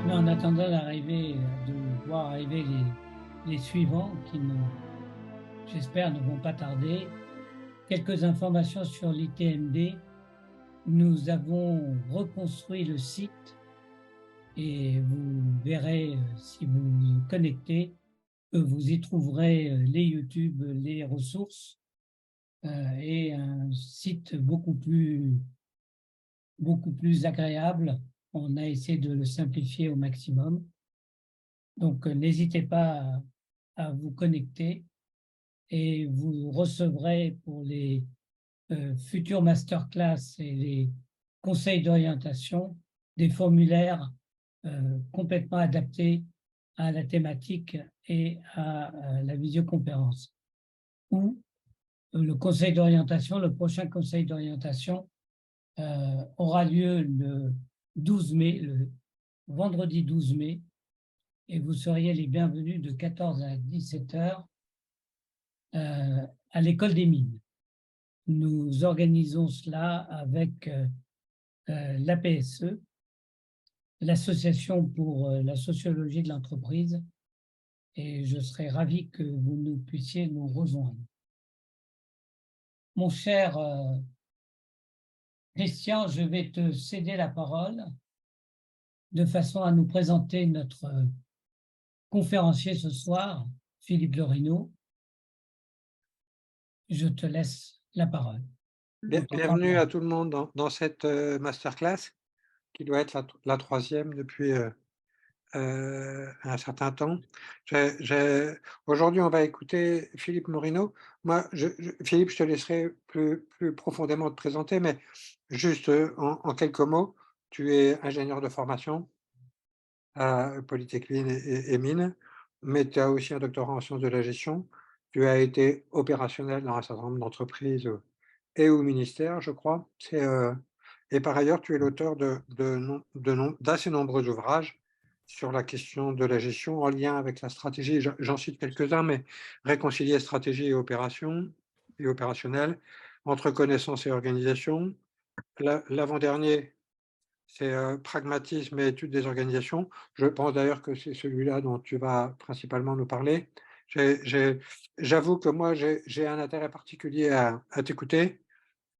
Mais en attendant de voir arriver les suivants qui, j'espère, ne vont pas tarder, quelques informations sur l'ITMD. Nous avons reconstruit le site et vous verrez, si vous vous connectez, que vous y trouverez les YouTube, les ressources et un site beaucoup plus agréable. On a essayé de le simplifier au maximum. Donc, n'hésitez pas à vous connecter et vous recevrez pour les futures masterclass et les conseils d'orientation des formulaires complètement adaptés à la thématique et à la visioconférence. Ou le conseil d'orientation, le prochain conseil d'orientation aura lieu le 12 mai, le vendredi 12 mai, et vous seriez les bienvenus de 14 à 17 heures à l'école des mines. Nous organisons cela avec l'APSE, l'Association pour la sociologie de l'entreprise, et je serais ravi que vous puissiez nous rejoindre. Mon cher Christian, je vais te céder la parole de façon à nous présenter notre conférencier ce soir, Philippe Lorino. Je te laisse la parole. Bienvenue à tout le monde dans cette masterclass qui doit être la troisième depuis un certain temps. Aujourd'hui, on va écouter Philippe Morino. Moi, Philippe, je te laisserai plus profondément te présenter, mais juste en quelques mots, tu es ingénieur de formation à Polytechnique et Mines, mais tu as aussi un doctorat en sciences de la gestion. Tu as été opérationnel dans un certain nombre d'entreprises et au ministère, je crois. Et par ailleurs, tu es l'auteur d'assez nombreux ouvrages sur la question de la gestion en lien avec la stratégie. J'en cite quelques-uns, mais réconcilier stratégie et opération et opérationnel, entre connaissance et organisation. L'avant-dernier, c'est pragmatisme et étude des organisations. Je pense d'ailleurs que c'est celui-là dont tu vas principalement nous parler. J'avoue que moi, j'ai un intérêt particulier à t'écouter,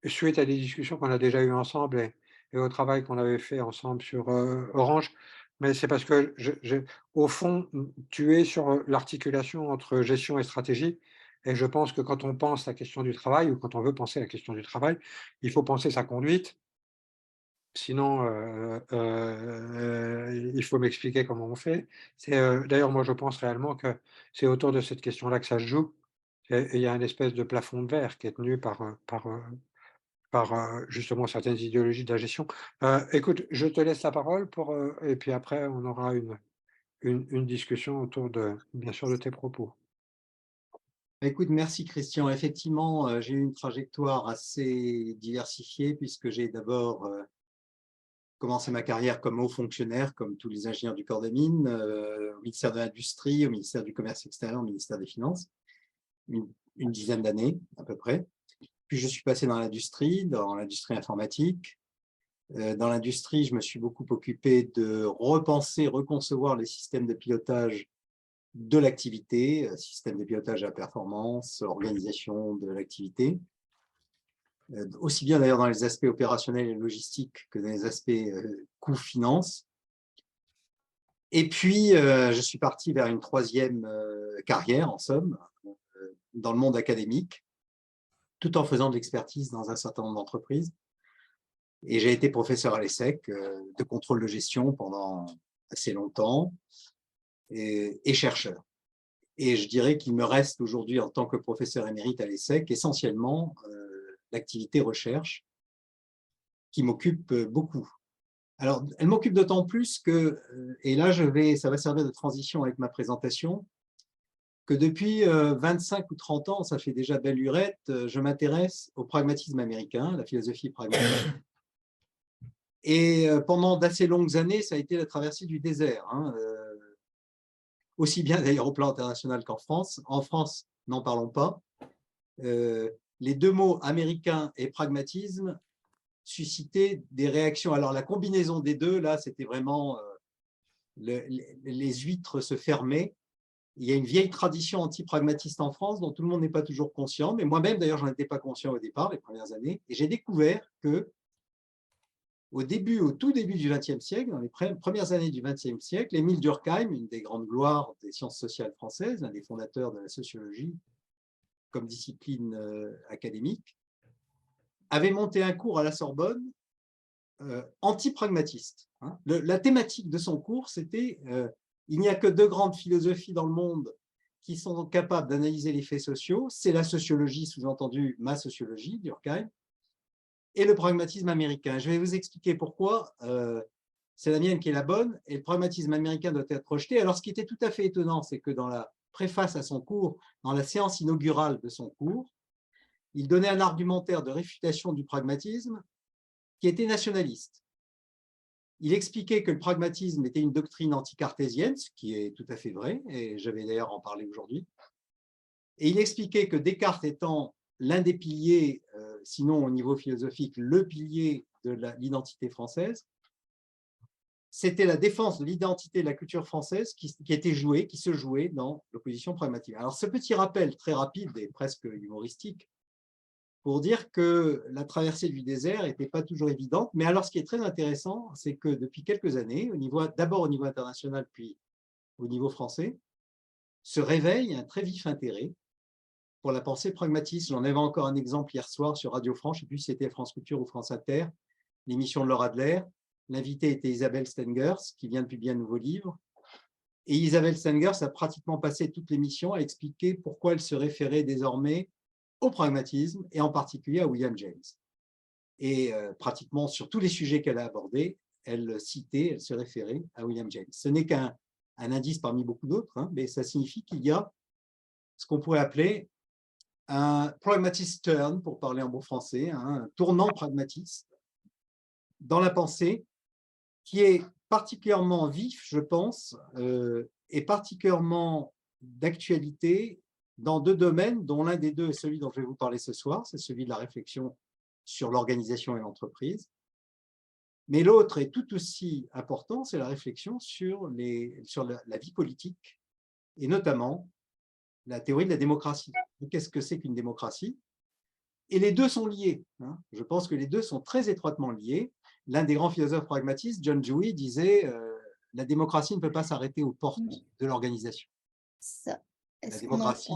suite à des discussions qu'on a déjà eues ensemble et au travail qu'on avait fait ensemble sur Orange. Mais c'est parce que au fond, tu es sur l'articulation entre gestion et stratégie. Et je pense que quand on pense la question du travail ou quand on veut penser la question du travail, il faut penser sa conduite. Sinon, il faut m'expliquer comment on fait. D'ailleurs, moi, je pense réellement que c'est autour de cette question-là que ça se joue et il y a une espèce de plafond de verre qui est tenu par justement certaines idéologies de la gestion. Écoute, je te laisse la parole et puis après on aura une discussion autour bien sûr, de tes propos. Écoute, merci Christian. Effectivement, j'ai eu une trajectoire assez diversifiée puisque j'ai d'abord commencé ma carrière comme haut fonctionnaire, comme tous les ingénieurs du corps des mines, au ministère de l'Industrie, au ministère du Commerce extérieur, au ministère des Finances, une dizaine d'années à peu près. Puis je suis passé dans l'industrie informatique. Dans l'industrie, je me suis beaucoup occupé de repenser, reconcevoir les systèmes de pilotage de l'activité, système de pilotage à la performance, organisation de l'activité, aussi bien d'ailleurs dans les aspects opérationnels et logistiques que dans les aspects coûts-finances. Et puis, je suis parti vers une troisième carrière, en somme, dans le monde académique, tout en faisant de l'expertise dans un certain nombre d'entreprises. Et j'ai été professeur à l'ESSEC de contrôle de gestion pendant assez longtemps et chercheur. Et je dirais qu'il me reste aujourd'hui, en tant que professeur émérite à l'ESSEC, essentiellement l'activité recherche qui m'occupe beaucoup. Alors, elle m'occupe d'autant plus que, et là, ça va servir de transition avec ma présentation, que depuis 25 ou 30 ans, ça fait déjà belle lurette, je m'intéresse au pragmatisme américain, la philosophie pragmatique. Et pendant d'assez longues années, ça a été la traversée du désert, hein, aussi bien d'ailleurs au plan international qu'en France. En France, n'en parlons pas. Les deux mots américain et pragmatisme suscitaient des réactions. Alors la combinaison des deux, là, c'était vraiment les huîtres se fermaient. Il y a une vieille tradition anti-pragmatiste en France dont tout le monde n'est pas toujours conscient, mais moi-même d'ailleurs, je n'en étais pas conscient au départ, les premières années, et j'ai découvert que au tout début du XXe siècle, dans les premières années du XXe siècle, Émile Durkheim, une des grandes gloires des sciences sociales françaises, un des fondateurs de la sociologie comme discipline académique, avait monté un cours à la Sorbonne anti-pragmatiste. Hein. La thématique de son cours, c'était il n'y a que deux grandes philosophies dans le monde qui sont capables d'analyser les faits sociaux, c'est la sociologie, sous-entendu ma sociologie, Durkheim, et le pragmatisme américain. Je vais vous expliquer pourquoi c'est la mienne qui est la bonne, et le pragmatisme américain doit être rejeté. Alors, ce qui était tout à fait étonnant, c'est que dans la préface à son cours, dans la séance inaugurale de son cours, il donnait un argumentaire de réfutation du pragmatisme qui était nationaliste. Il expliquait que le pragmatisme était une doctrine anticartésienne, ce qui est tout à fait vrai, et je vais d'ailleurs en parler aujourd'hui. Et il expliquait que Descartes étant l'un des piliers, sinon au niveau philosophique, le pilier de l'identité française, c'était la défense de l'identité de la culture française qui se jouait dans l'opposition pragmatique. Alors ce petit rappel très rapide et presque humoristique, pour dire que la traversée du désert n'était pas toujours évidente. Mais alors, ce qui est très intéressant, c'est que depuis quelques années, d'abord au niveau international, puis au niveau français, se réveille un très vif intérêt pour la pensée pragmatiste. J'en avais encore un exemple hier soir sur Radio France, je ne sais plus si c'était France Culture ou France Inter, l'émission de Laura Adler. L'invitée était Isabelle Stengers, qui vient de publier un nouveau livre. Et Isabelle Stengers a pratiquement passé toute l'émission à expliquer pourquoi elle se référait désormais au pragmatisme et en particulier à William James. Et pratiquement sur tous les sujets qu'elle a abordés, elle se référait à William James. Ce n'est qu'un indice parmi beaucoup d'autres, hein, mais ça signifie qu'il y a ce qu'on pourrait appeler un pragmatist turn, pour parler en bon français, hein, un tournant pragmatiste dans la pensée qui est particulièrement vif, je pense, et particulièrement d'actualité dans deux domaines, dont l'un des deux est celui dont je vais vous parler ce soir, c'est celui de la réflexion sur l'organisation et l'entreprise. Mais l'autre est tout aussi important, c'est la réflexion sur la vie politique, et notamment la théorie de la démocratie. Qu'est-ce que c'est qu'une démocratie? Et les deux sont liés. Hein. Je pense que les deux sont très étroitement liés. L'un des grands philosophes pragmatistes, John Dewey, disait la démocratie ne peut pas s'arrêter aux portes de l'organisation. La démocratie.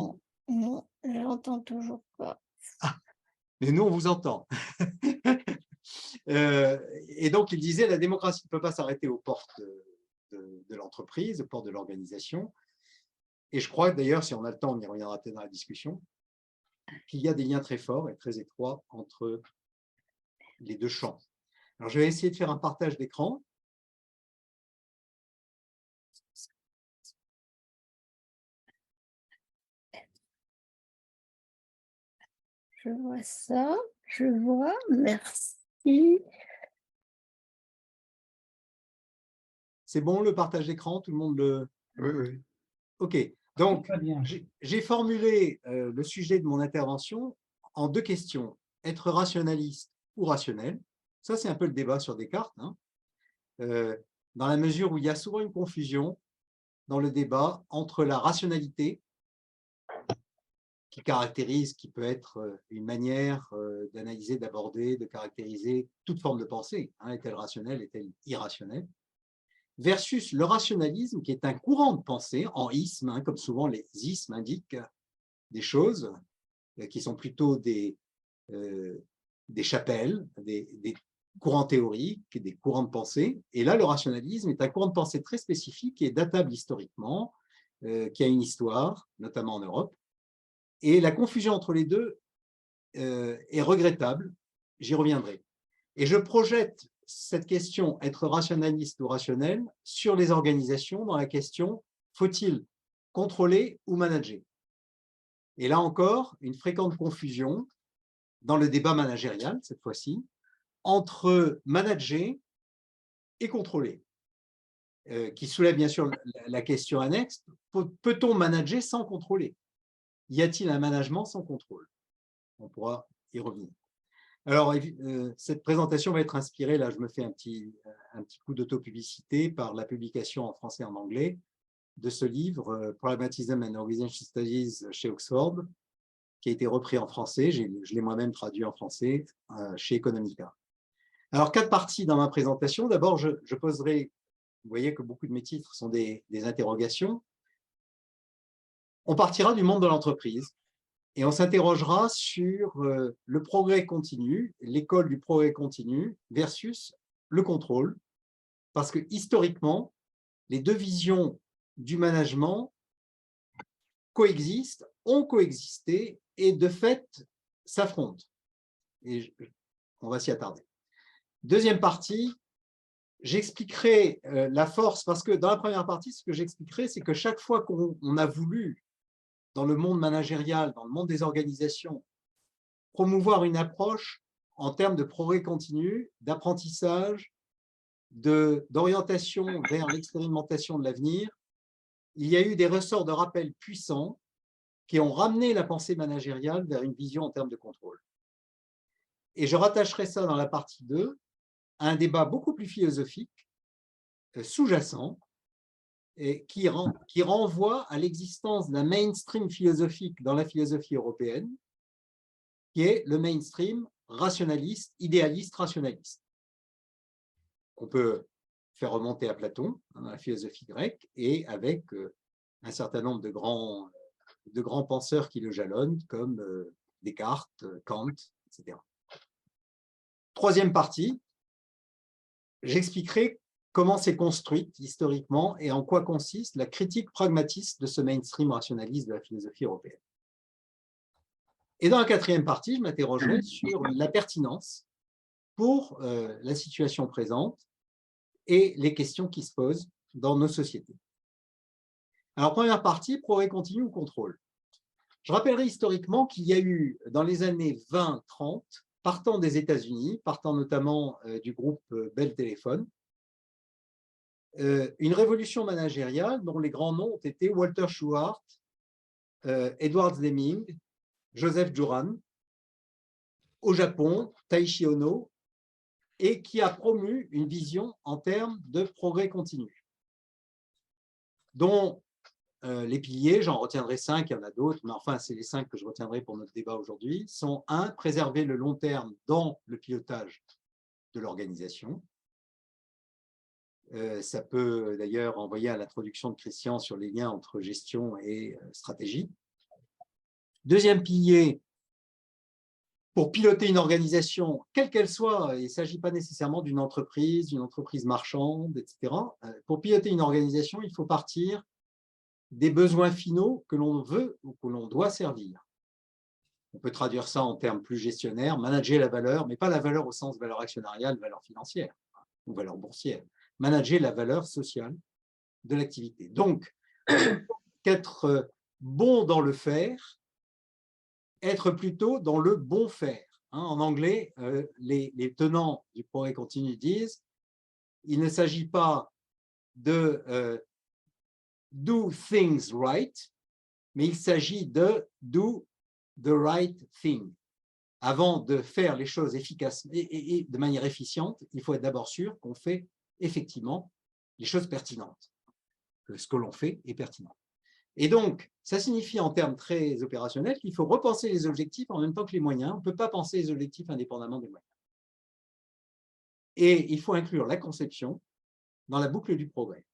Non, j'entends toujours pas. Ah, mais nous, on vous entend. Et donc, il disait la démocratie ne peut pas s'arrêter aux portes de l'entreprise, aux portes de l'organisation. Et je crois d'ailleurs, si on a le temps, on y reviendra peut-être dans la discussion, qu'il y a des liens très forts et très étroits entre les deux champs. Alors, je vais essayer de faire un partage d'écran. Je vois ça, je vois, merci. C'est bon le partage d'écran? Tout le monde le… Oui, oui. OK. Donc, Très bien. j'ai formulé le sujet de mon intervention en deux questions. Être rationaliste ou rationnel? Ça, c'est un peu le débat sur Descartes, hein. Dans la mesure où il y a souvent une confusion dans le débat entre la rationalité, qui peut être une manière d'analyser, d'aborder, de caractériser toute forme de pensée, hein, est-elle rationnelle, est-elle irrationnelle, versus le rationalisme, qui est un courant de pensée en isme, hein, comme souvent les ismes indiquent des choses qui sont plutôt des chapelles, des courants théoriques, des courants de pensée. Et là, le rationalisme est un courant de pensée très spécifique qui est datable historiquement, qui a une histoire, notamment en Europe. Et la confusion entre les deux est regrettable, j'y reviendrai. Et je projette cette question, être rationaliste ou rationnel, sur les organisations dans la question, faut-il contrôler ou manager? Et là encore, une fréquente confusion dans le débat managérial, cette fois-ci, entre manager et contrôler, qui soulève bien sûr la question annexe, peut-on manager sans contrôler? Y a-t-il un management sans contrôle? On pourra y revenir. Alors, cette présentation va être inspirée, là je me fais un petit un petit coup d'autopublicité par la publication en français et en anglais de ce livre, Pragmatism and Organization Studies chez Oxford, qui a été repris en français. Je l'ai moi-même traduit en français chez Economica. Alors, 4 parties dans ma présentation. D'abord, je poserai, vous voyez que beaucoup de mes titres sont des interrogations. On partira du monde de l'entreprise et on s'interrogera sur le progrès continu, l'école du progrès continu versus le contrôle, parce que historiquement, les deux visions du management coexistent, ont coexisté et de fait s'affrontent. Et on va s'y attarder. Deuxième partie, j'expliquerai la force, parce que dans la première partie, ce que j'expliquerai, c'est que chaque fois qu'on a voulu, dans le monde managérial, dans le monde des organisations, promouvoir une approche en termes de progrès continu, d'apprentissage, d'orientation vers l'expérimentation de l'avenir, il y a eu des ressorts de rappel puissants qui ont ramené la pensée managériale vers une vision en termes de contrôle. Et je rattacherai ça dans la partie 2 à un débat beaucoup plus philosophique, sous-jacent, et qui renvoie à l'existence d'un mainstream philosophique dans la philosophie européenne, qui est le mainstream rationaliste, idéaliste, rationaliste. On peut faire remonter à Platon, dans la philosophie grecque, et avec un certain nombre de grands penseurs qui le jalonnent, comme Descartes, Kant, etc. Troisième partie, j'expliquerai comment s'est construite historiquement et en quoi consiste la critique pragmatiste de ce mainstream rationaliste de la philosophie européenne. Et dans la quatrième partie, je m'interrogerai sur la pertinence pour la situation présente et les questions qui se posent dans nos sociétés. Alors, première partie, progrès continu ou contrôle. Je rappellerai historiquement qu'il y a eu, dans les années 20-30, partant des États-Unis, partant notamment du groupe Bell Telephone, une révolution managériale dont les grands noms ont été Walter Shewhart, Edward Deming, Joseph Juran, au Japon, Taishi Ohno, et qui a promu une vision en termes de progrès continu, dont les piliers, j'en retiendrai 5, il y en a d'autres, mais enfin, c'est les 5 que je retiendrai pour notre débat aujourd'hui, sont 1, préserver le long terme dans le pilotage de l'organisation. Ça peut d'ailleurs envoyer à l'introduction de Christian sur les liens entre gestion et stratégie. Deuxième pilier, pour piloter une organisation, quelle qu'elle soit, il ne s'agit pas nécessairement d'une entreprise marchande, etc. Pour piloter une organisation, il faut partir des besoins finaux que l'on veut ou que l'on doit servir. On peut traduire ça en termes plus gestionnaires, manager la valeur, mais pas la valeur au sens valeur actionnariale, valeur financière ou valeur boursière. Manager la valeur sociale de l'activité. Donc, qu'être bon dans le faire, être plutôt dans le bon faire. En anglais, les tenants du progrès continu disent il ne s'agit pas de do things right, mais il s'agit de do the right thing. Avant de faire les choses efficacement et de manière efficiente, il faut être d'abord sûr qu'on fait effectivement les choses pertinentes, que ce que l'on fait est pertinent. Et donc, ça signifie en termes très opérationnels qu'il faut repenser les objectifs en même temps que les moyens. On ne peut pas penser les objectifs indépendamment des moyens. Et il faut inclure la conception dans la boucle du progrès.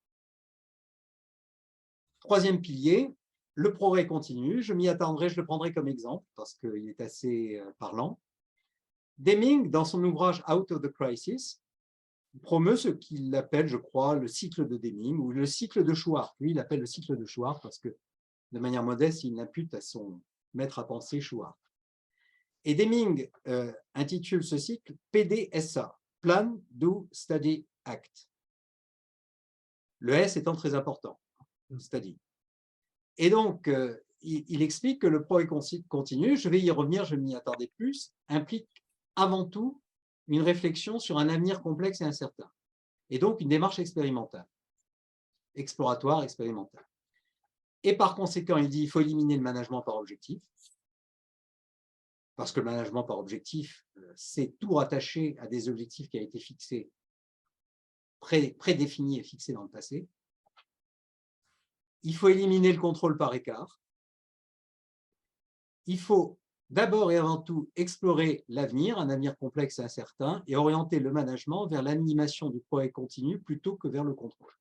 Troisième pilier, le progrès continu. Je m'y attendrai, je le prendrai comme exemple parce qu'il est assez parlant. Deming, dans son ouvrage Out of the Crisis, promeut ce qu'il appelle, je crois, le cycle de Deming ou le cycle de Shewhart. Lui, il appelle le cycle de Shewhart parce que, de manière modeste, il l'impute à son maître à penser Shewhart. Et Deming intitule ce cycle PDSA, Plan, Do, Study, Act. Le S étant très important, study. Et donc, il explique que le progrès continu, je vais y revenir, je vais m'y attarder plus, implique avant tout une réflexion sur un avenir complexe et incertain. Et donc, une démarche expérimentale, exploratoire, expérimentale. Et par conséquent, il dit qu'il faut éliminer le management par objectif, parce que le management par objectif, c'est tout rattaché à des objectifs qui ont été fixés prédéfinie et fixée dans le passé. Il faut éliminer le contrôle par écart. Il faut d'abord et avant tout explorer l'avenir, un avenir complexe et incertain, et orienter le management vers l'animation du progrès continu plutôt que vers le contrôle.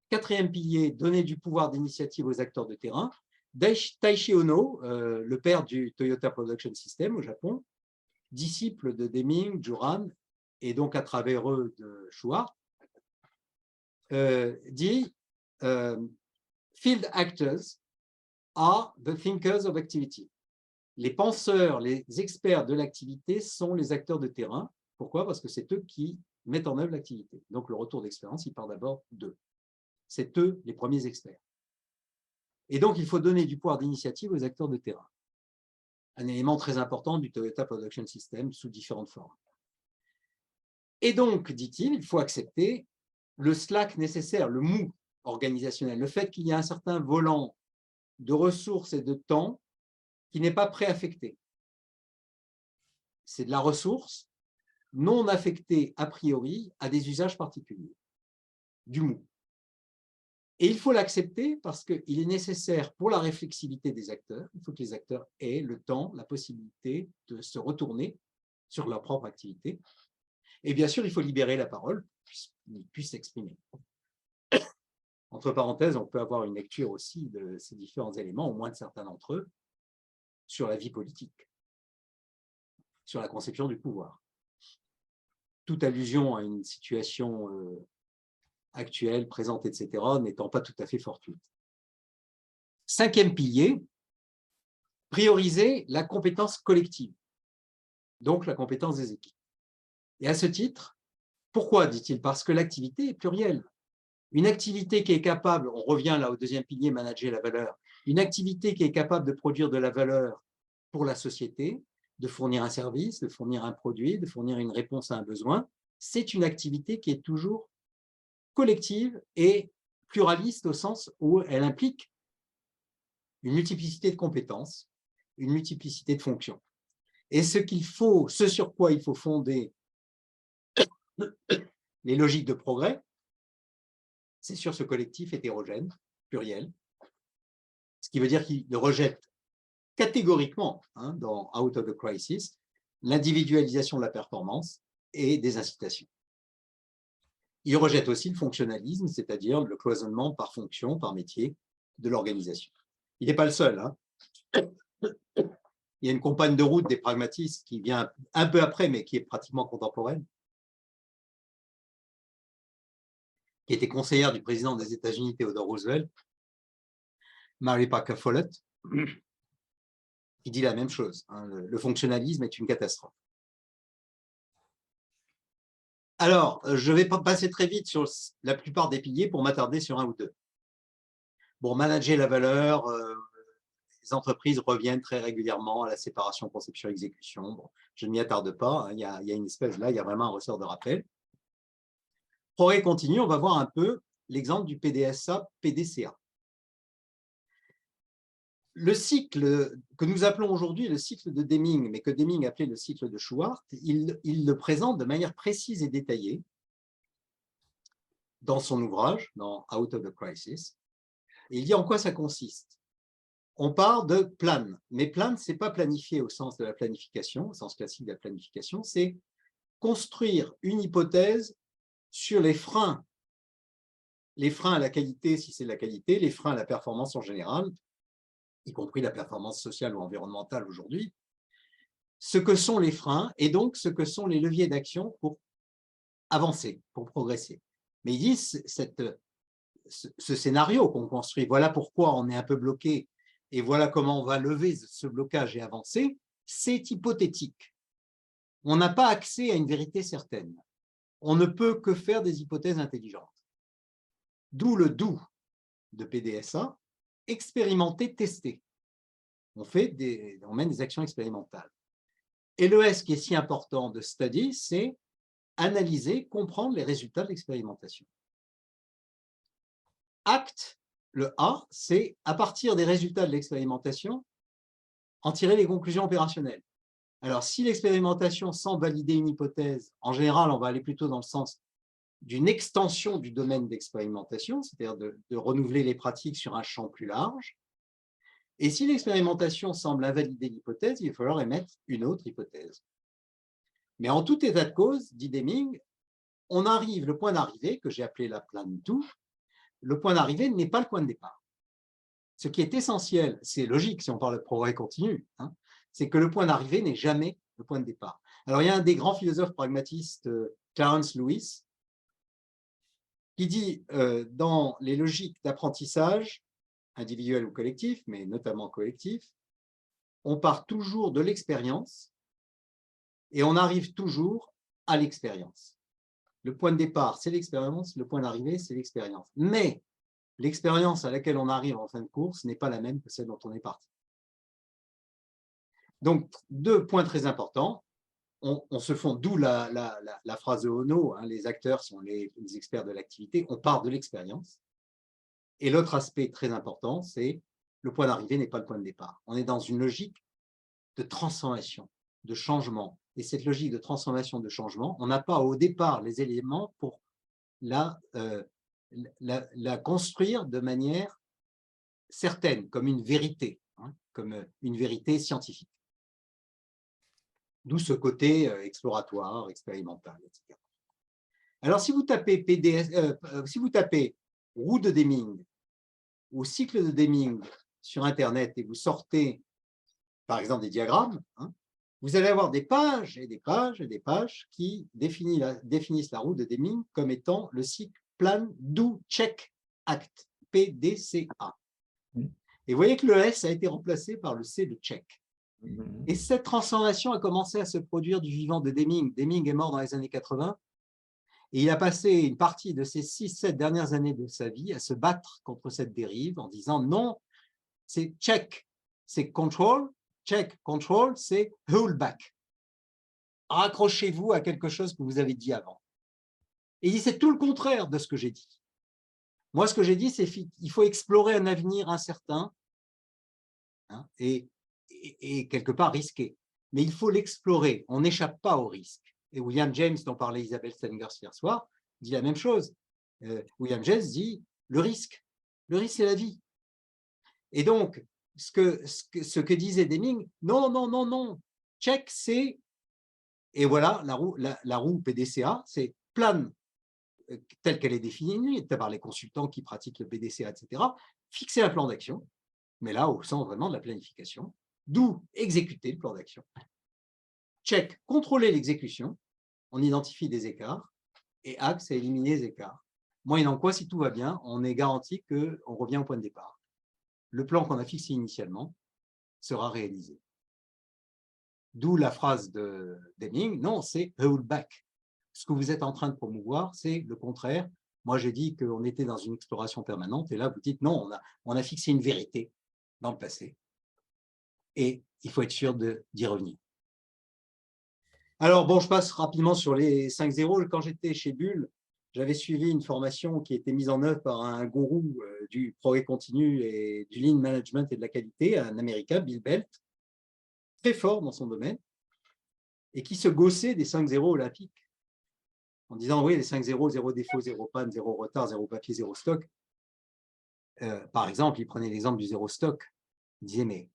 Quatrième pilier, donner du pouvoir d'initiative aux acteurs de terrain. Taishi Ohno, le père du Toyota Production System au Japon, disciple de Deming, Juran, et donc à travers eux de Schwartz, dit Field actors are the thinkers of activity. Les penseurs, les experts de l'activité sont les acteurs de terrain. Pourquoi? Parce que c'est eux qui mettent en œuvre l'activité. Donc le retour d'expérience, il part d'abord d'eux. C'est eux les premiers experts. Et donc il faut donner du pouvoir d'initiative aux acteurs de terrain. Un élément très important du Toyota Production System sous différentes formes. Et donc, dit-il, il faut accepter le slack nécessaire, le mou organisationnel, le fait qu'il y a un certain volant de ressources et de temps qui n'est pas préaffecté. C'est de la ressource non affectée a priori à des usages particuliers, du mou. Et il faut l'accepter parce qu'il est nécessaire pour la réflexivité des acteurs, il faut que les acteurs aient le temps, la possibilité de se retourner sur leur propre activité. Et bien sûr, il faut libérer la parole pour qu'ils puissent s'exprimer. Entre parenthèses, on peut avoir une lecture aussi de ces différents éléments, au moins de certains d'entre eux, sur la vie politique, sur la conception du pouvoir. Toute allusion à une situation actuelle, présente, etc., n'étant pas tout à fait fortuite. Cinquième pilier, prioriser la compétence collective, donc la compétence des équipes. Et à ce titre, pourquoi, dit-il? Parce que l'activité est plurielle. Une activité qui est capable, on revient là au deuxième pilier, manager la valeur, une activité qui est capable de produire de la valeur pour la société, de fournir un service, de fournir un produit, de fournir une réponse à un besoin, c'est une activité qui est toujours collective et pluraliste au sens où elle implique une multiplicité de compétences, une multiplicité de fonctions. Et ce sur quoi il faut fonder les logiques de progrès, c'est sur ce collectif hétérogène, pluriel, ce qui veut dire qu'il rejette catégoriquement, dans Out of the Crisis, l'individualisation de la performance et des incitations. Il rejette aussi le fonctionnalisme, c'est-à-dire le cloisonnement par fonction, par métier de l'organisation. Il n'est pas le seul. Il y a une compagne de route des pragmatistes qui vient un peu après, mais qui est pratiquement contemporaine, qui était conseillère du président des États-Unis, Theodore Roosevelt, Mary Parker Follett, qui dit la même chose. Le fonctionnalisme est une catastrophe. Alors, je vais passer très vite sur la plupart des piliers pour m'attarder sur un ou deux. Bon, manager la valeur, les entreprises reviennent très régulièrement à la séparation conception-exécution. Bon, je ne m'y attarde pas, il y a une espèce, là, il y a vraiment un ressort de rappel. Progrès continu, on va voir un peu l'exemple du PDSA-PDCA. Le cycle que nous appelons aujourd'hui le cycle de Deming, mais que Deming appelait le cycle de Schwartz, il le présente de manière précise et détaillée dans son ouvrage, dans Out of the Crisis. Et il dit en quoi ça consiste. On part de plan, mais plan, ce n'est pas planifier au sens de la planification, au sens classique de la planification, c'est construire une hypothèse sur les freins à la qualité, si c'est la qualité, les freins à la performance en général, y compris la performance sociale ou environnementale aujourd'hui, ce que sont les freins et donc ce que sont les leviers d'action pour avancer, pour progresser. Mais ils disent, ce scénario qu'on construit, voilà pourquoi on est un peu bloqué et voilà comment on va lever ce blocage et avancer, c'est hypothétique. On n'a pas accès à une vérité certaine. On ne peut que faire des hypothèses intelligentes. D'où le doux de PDSA, expérimenter, tester. On mène des actions expérimentales. Et le S qui est si important de study, c'est analyser, comprendre les résultats de l'expérimentation. Act, le A, c'est à partir des résultats de l'expérimentation, en tirer les conclusions opérationnelles. Alors, si l'expérimentation semble valider une hypothèse, en général, on va aller plutôt dans le sens d'une extension du domaine d'expérimentation, c'est-à-dire de renouveler les pratiques sur un champ plus large. Et si l'expérimentation semble invalider l'hypothèse, il va falloir émettre une autre hypothèse. Mais en tout état de cause, dit Deming, on arrive, le point d'arrivée, que j'ai appelé la plan 2, le point d'arrivée n'est pas le point de départ. Ce qui est essentiel, c'est logique si on parle de progrès continu, hein, c'est que le point d'arrivée n'est jamais le point de départ. Alors, il y a un des grands philosophes pragmatistes, Clarence Lewis, qui dit dans les logiques d'apprentissage, individuel ou collectif, mais notamment collectif, on part toujours de l'expérience et on arrive toujours à l'expérience. Le point de départ, c'est l'expérience, le point d'arrivée, c'est l'expérience. Mais l'expérience à laquelle on arrive en fin de course n'est pas la même que celle dont on est parti. Donc, deux points très importants. On se fonde, d'où la phrase de Ono, hein, les acteurs sont les experts de l'activité, on part de l'expérience. Et l'autre aspect très important, c'est le point d'arrivée n'est pas le point de départ. On est dans une logique de transformation, de changement. Et cette logique de transformation, de changement, on n'a pas au départ les éléments pour la construire de manière certaine, comme une vérité, hein, comme une vérité scientifique. D'où ce côté exploratoire, expérimental, etc. Alors, si vous tapez si vous tapez roue de Deming ou cycle de Deming sur Internet et vous sortez, par exemple, des diagrammes, hein, vous allez avoir des pages et des pages et des pages qui définissent la roue de Deming comme étant le cycle Plan Do Check Act, PDCA. Et vous voyez que le S a été remplacé par le C de check. Et cette transformation a commencé à se produire du vivant de Deming. Deming est mort dans les années 80 et il a passé une partie de ses 6-7 dernières années de sa vie à se battre contre cette dérive en disant non, c'est check, c'est control, check, control, c'est hold back. Raccrochez-vous à quelque chose que vous avez dit avant. Et il dit c'est tout le contraire de ce que j'ai dit. Moi, ce que j'ai dit, c'est qu'il faut explorer un avenir incertain, hein, et quelque part risqué. Mais il faut l'explorer, on n'échappe pas au risque. Et William James, dont parlait Isabelle Stengers hier soir, dit la même chose. William James dit le risque, c'est la vie. Et donc, ce que disait Deming, non, check, c'est, et voilà, la roue PDCA, c'est plan telle qu'elle est définie par les consultants qui pratiquent le PDCA, etc., fixer un plan d'action, mais là, au sens vraiment de la planification, d'où exécuter le plan d'action. Check, contrôler l'exécution, on identifie des écarts, et axe, c'est éliminer les écarts. Moyennant quoi, si tout va bien, on est garanti qu'on revient au point de départ. Le plan qu'on a fixé initialement sera réalisé. D'où la phrase de Deming, non, c'est hold back. Ce que vous êtes en train de promouvoir, c'est le contraire. Moi, j'ai dit qu'on était dans une exploration permanente, et là, vous dites non, on a fixé une vérité dans le passé, et il faut être sûr d'y revenir. Alors, bon, je passe rapidement sur les 5-0. Quand j'étais chez Bull, j'avais suivi une formation qui était mise en œuvre par un gourou du progrès continu et du lean management et de la qualité, un Américain, Bill Belt, très fort dans son domaine, et qui se gaussait des 5-0 olympiques, en disant, oui, les 5-0, 0 défaut, 0 panne, 0 retard, 0 papier, 0 stock. Par exemple, il prenait l'exemple du 0 stock. Il disait, mais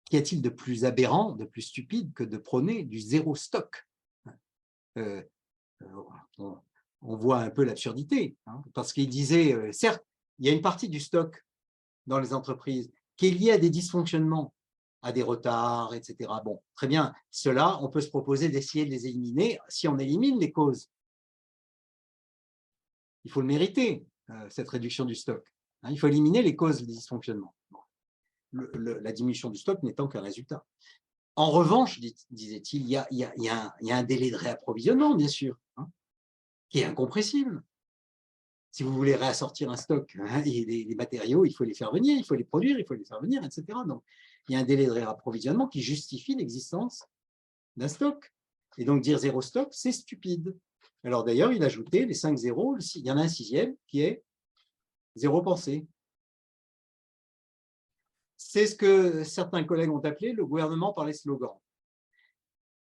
qu'y a-t-il de plus aberrant, de plus stupide que de prôner du 0 stock? On voit un peu l'absurdité, hein, parce qu'il disait, certes, il y a une partie du stock dans les entreprises qui est liée à des dysfonctionnements, à des retards, etc. Bon, très bien, cela, on peut se proposer d'essayer de les éliminer si on élimine les causes. Il faut le mériter, cette réduction du stock. Hein, il faut éliminer les causes des dysfonctionnements. Bon. La diminution du stock n'étant qu'un résultat. En revanche, disait-il, il y a un délai de réapprovisionnement, bien sûr, hein, qui est incompressible. Si vous voulez réassortir un stock, hein, et les matériaux, il faut les faire venir, il faut les produire, il faut les faire venir, etc. Donc, il y a un délai de réapprovisionnement qui justifie l'existence d'un stock. Et donc, dire 0 stock, c'est stupide. Alors d'ailleurs, il ajoutait les 5-0, il y en a un 6e qui est 0 pensée. C'est ce que certains collègues ont appelé le gouvernement par les slogans.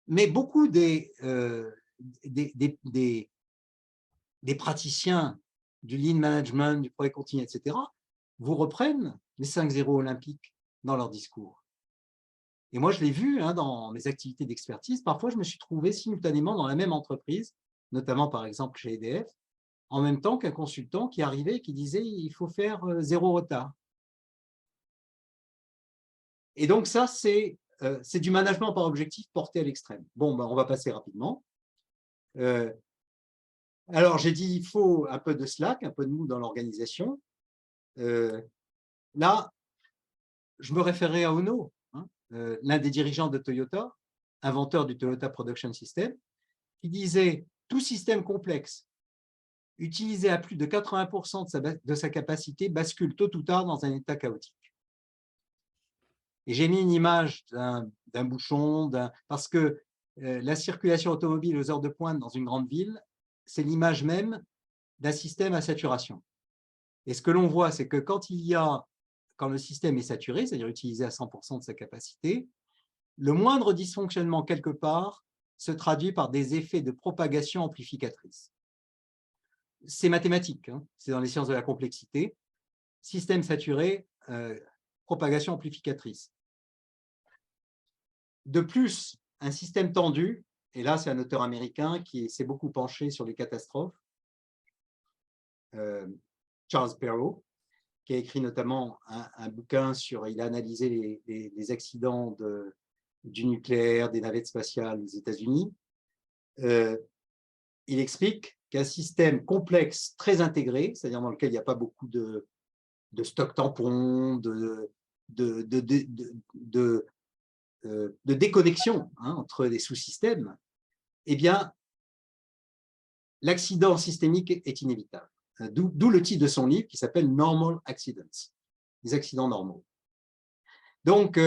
Mais beaucoup des des praticiens du lean management, du projet continu, etc., vous reprennent les 5-0 olympiques dans leur discours. Et moi, je l'ai vu dans mes activités d'expertise. Parfois, je me suis trouvé simultanément dans la même entreprise, notamment par exemple chez EDF, en même temps qu'un consultant qui arrivait et qui disait il faut faire 0 retard. Et donc ça, c'est du management par objectif porté à l'extrême. Bon, on va passer rapidement. Alors, j'ai dit il faut un peu de slack, un peu de mou dans l'organisation. Là, je me référais à Ono, l'un des dirigeants de Toyota, inventeur du Toyota Production System, qui disait « Tout système complexe, utilisé à plus de 80% de sa capacité, bascule tôt ou tard dans un état chaotique. » Et j'ai mis une image d'un bouchon, parce que la circulation automobile aux heures de pointe dans une grande ville, c'est l'image même d'un système à saturation. Et ce que l'on voit, c'est que quand le système est saturé, c'est-à-dire utilisé à 100% de sa capacité, le moindre dysfonctionnement quelque part se traduit par des effets de propagation amplificatrice. C'est mathématique, c'est dans les sciences de la complexité. Système saturé, propagation amplificatrice. De plus, un système tendu, et là c'est un auteur américain qui s'est beaucoup penché sur les catastrophes, Charles Perrow, qui a écrit notamment un bouquin sur, il a analysé les accidents du nucléaire, des navettes spatiales aux États-Unis. Il explique qu'un système complexe, très intégré, c'est-à-dire dans lequel il n'y a pas beaucoup de stock tampons, de déconnexion entre les sous-systèmes, eh bien, l'accident systémique est inévitable. D'où le titre de son livre qui s'appelle « Normal Accidents », les accidents normaux. Donc,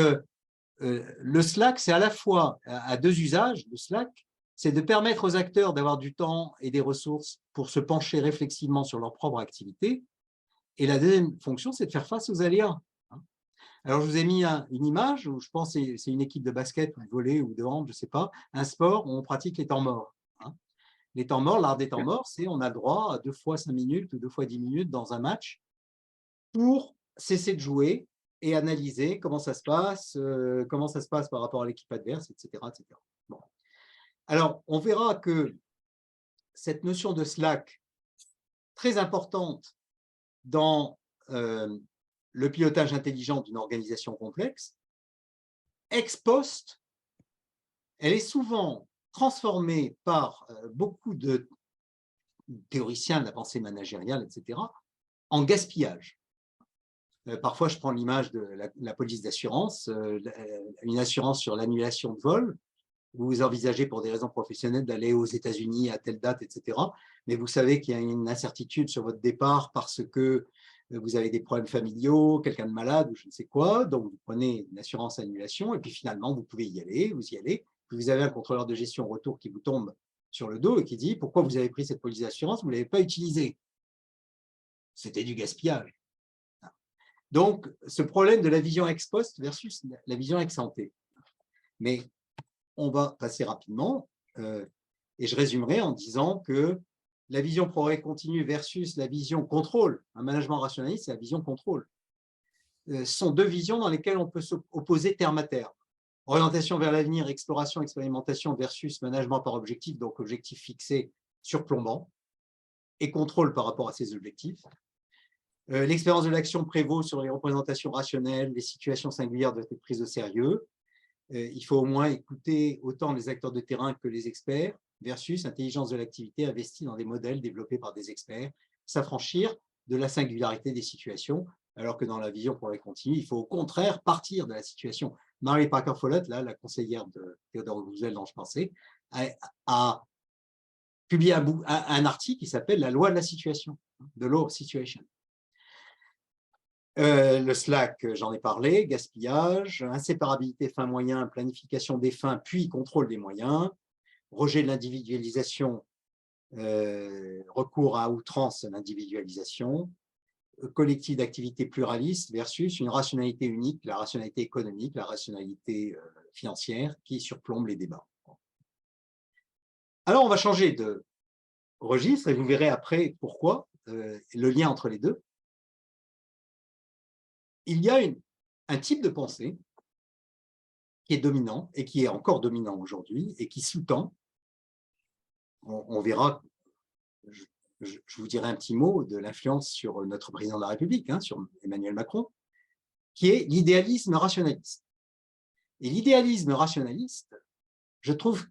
le Slack, c'est à la fois à deux usages. Le Slack, c'est de permettre aux acteurs d'avoir du temps et des ressources pour se pencher réflexivement sur leur propre activité. Et la deuxième fonction, c'est de faire face aux aléas. Alors, je vous ai mis une image où je pense que c'est une équipe de basket ou de volley ou de hand, je ne sais pas, un sport où on pratique les temps morts. Les temps morts, l'art des temps morts, c'est on a le droit à 2 fois 5 minutes ou 2 fois 10 minutes dans un match pour cesser de jouer et analyser comment ça se passe par rapport à l'équipe adverse, etc. etc. Bon. Alors, on verra que cette notion de Slack, très importante dans le pilotage intelligent d'une organisation complexe, ex post, elle est souvent transformée par beaucoup de théoriciens de la pensée managériale, etc., en gaspillage. Parfois, je prends l'image de la police d'assurance, une assurance sur l'annulation de vol. Vous envisagez pour des raisons professionnelles d'aller aux États-Unis à telle date, etc. Mais vous savez qu'il y a une incertitude sur votre départ parce que vous avez des problèmes familiaux, quelqu'un de malade ou je ne sais quoi. Donc, vous prenez une assurance annulation et puis finalement, vous pouvez y aller, vous y allez. Puis vous avez un contrôleur de gestion retour qui vous tombe sur le dos et qui dit « Pourquoi vous avez pris cette police d'assurance? Vous ne l'avez pas utilisée. » C'était du gaspillage. Donc, ce problème de la vision ex post versus la vision ex ante. Mais on va passer rapidement et je résumerai en disant que la vision progrès continu versus la vision contrôle, un management rationaliste, c'est la vision contrôle, sont deux visions dans lesquelles on peut s'opposer terme à terme. Orientation vers l'avenir, exploration, expérimentation versus management par objectif, donc objectif fixé surplombant, et contrôle par rapport à ces objectifs. L'expérience de l'action prévaut sur les représentations rationnelles, les situations singulières doivent être prises au sérieux. Il faut au moins écouter autant les acteurs de terrain que les experts, versus intelligence de l'activité investie dans des modèles développés par des experts, s'affranchir de la singularité des situations, alors que dans la vision progrès continu, il faut au contraire partir de la situation. Mary Parker Follett, là, la conseillère de Theodore Roosevelt dont je pensais, a publié un article qui s'appelle « La loi de la situation », The Law of Situation. Le Slack, j'en ai parlé, gaspillage, inséparabilité fin-moyen, planification des fins, puis contrôle des moyens, rejet de l'individualisation, recours à outrance à l'individualisation, collectif d'activités pluralistes versus une rationalité unique, la rationalité économique, la rationalité financière qui surplombe les débats. Alors, on va changer de registre, et vous verrez après pourquoi, le lien entre les deux. Il y a un type de pensée qui est dominant et qui est encore dominant aujourd'hui et qui sous-tend, on verra, je vous dirai un petit mot de l'influence sur notre président de la République, hein, sur Emmanuel Macron, qui est l'idéalisme rationaliste. Et l'idéalisme rationaliste, je trouve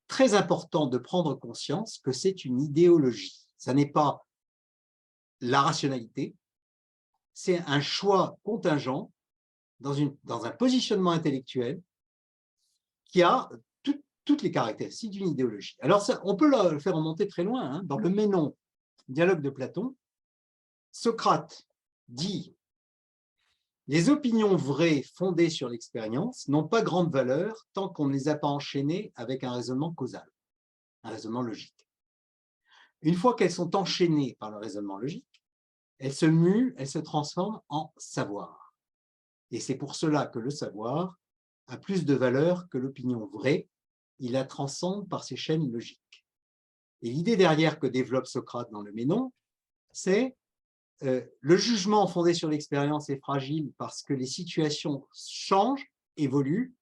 très important de prendre conscience que c'est une idéologie. Ça n'est pas la rationalité, c'est un choix contingent dans un positionnement intellectuel qui a toutes les caractéristiques d'une idéologie. Alors, ça, on peut le faire remonter très loin. Hein. Dans le Ménon, dialogue de Platon, Socrate dit « Les opinions vraies fondées sur l'expérience n'ont pas grande valeur tant qu'on ne les a pas enchaînées avec un raisonnement causal, un raisonnement logique. Une fois qu'elles sont enchaînées par le raisonnement logique, elles se muent, elles se transforment en savoir. Et c'est pour cela que le savoir a plus de valeur que l'opinion vraie, il la transcende par ses chaînes logiques. » Et l'idée derrière que développe Socrate dans le Ménon, c'est le jugement fondé sur l'expérience est fragile parce que les situations changent, évoluent,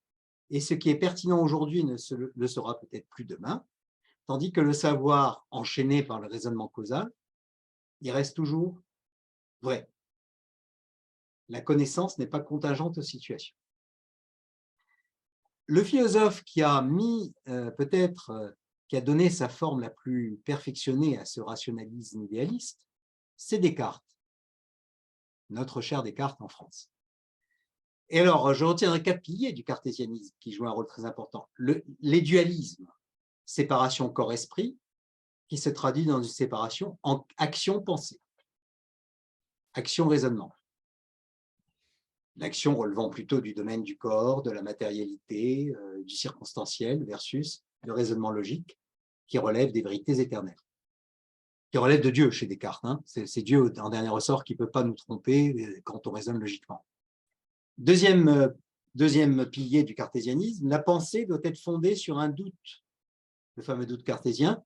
et ce qui est pertinent aujourd'hui ne le sera peut-être plus demain, tandis que le savoir enchaîné par le raisonnement causal, il reste toujours vrai. La connaissance n'est pas contingente aux situations. Le philosophe qui a mis qui a donné sa forme la plus perfectionnée à ce rationalisme idéaliste, c'est Descartes, notre cher Descartes en France. Et alors, je retiendrai 4 piliers du cartésianisme qui jouent un rôle très important. Les dualismes, séparation corps-esprit, qui se traduit dans une séparation en action-pensée, action-raisonnement. L'action relevant plutôt du domaine du corps, de la matérialité, du circonstanciel versus le raisonnement logique qui relève des vérités éternelles, qui relève de Dieu chez Descartes. Hein. C'est Dieu, en dernier ressort, qui ne peut pas nous tromper quand on raisonne logiquement. Deuxième pilier du cartésianisme, la pensée doit être fondée sur un doute, le fameux doute cartésien.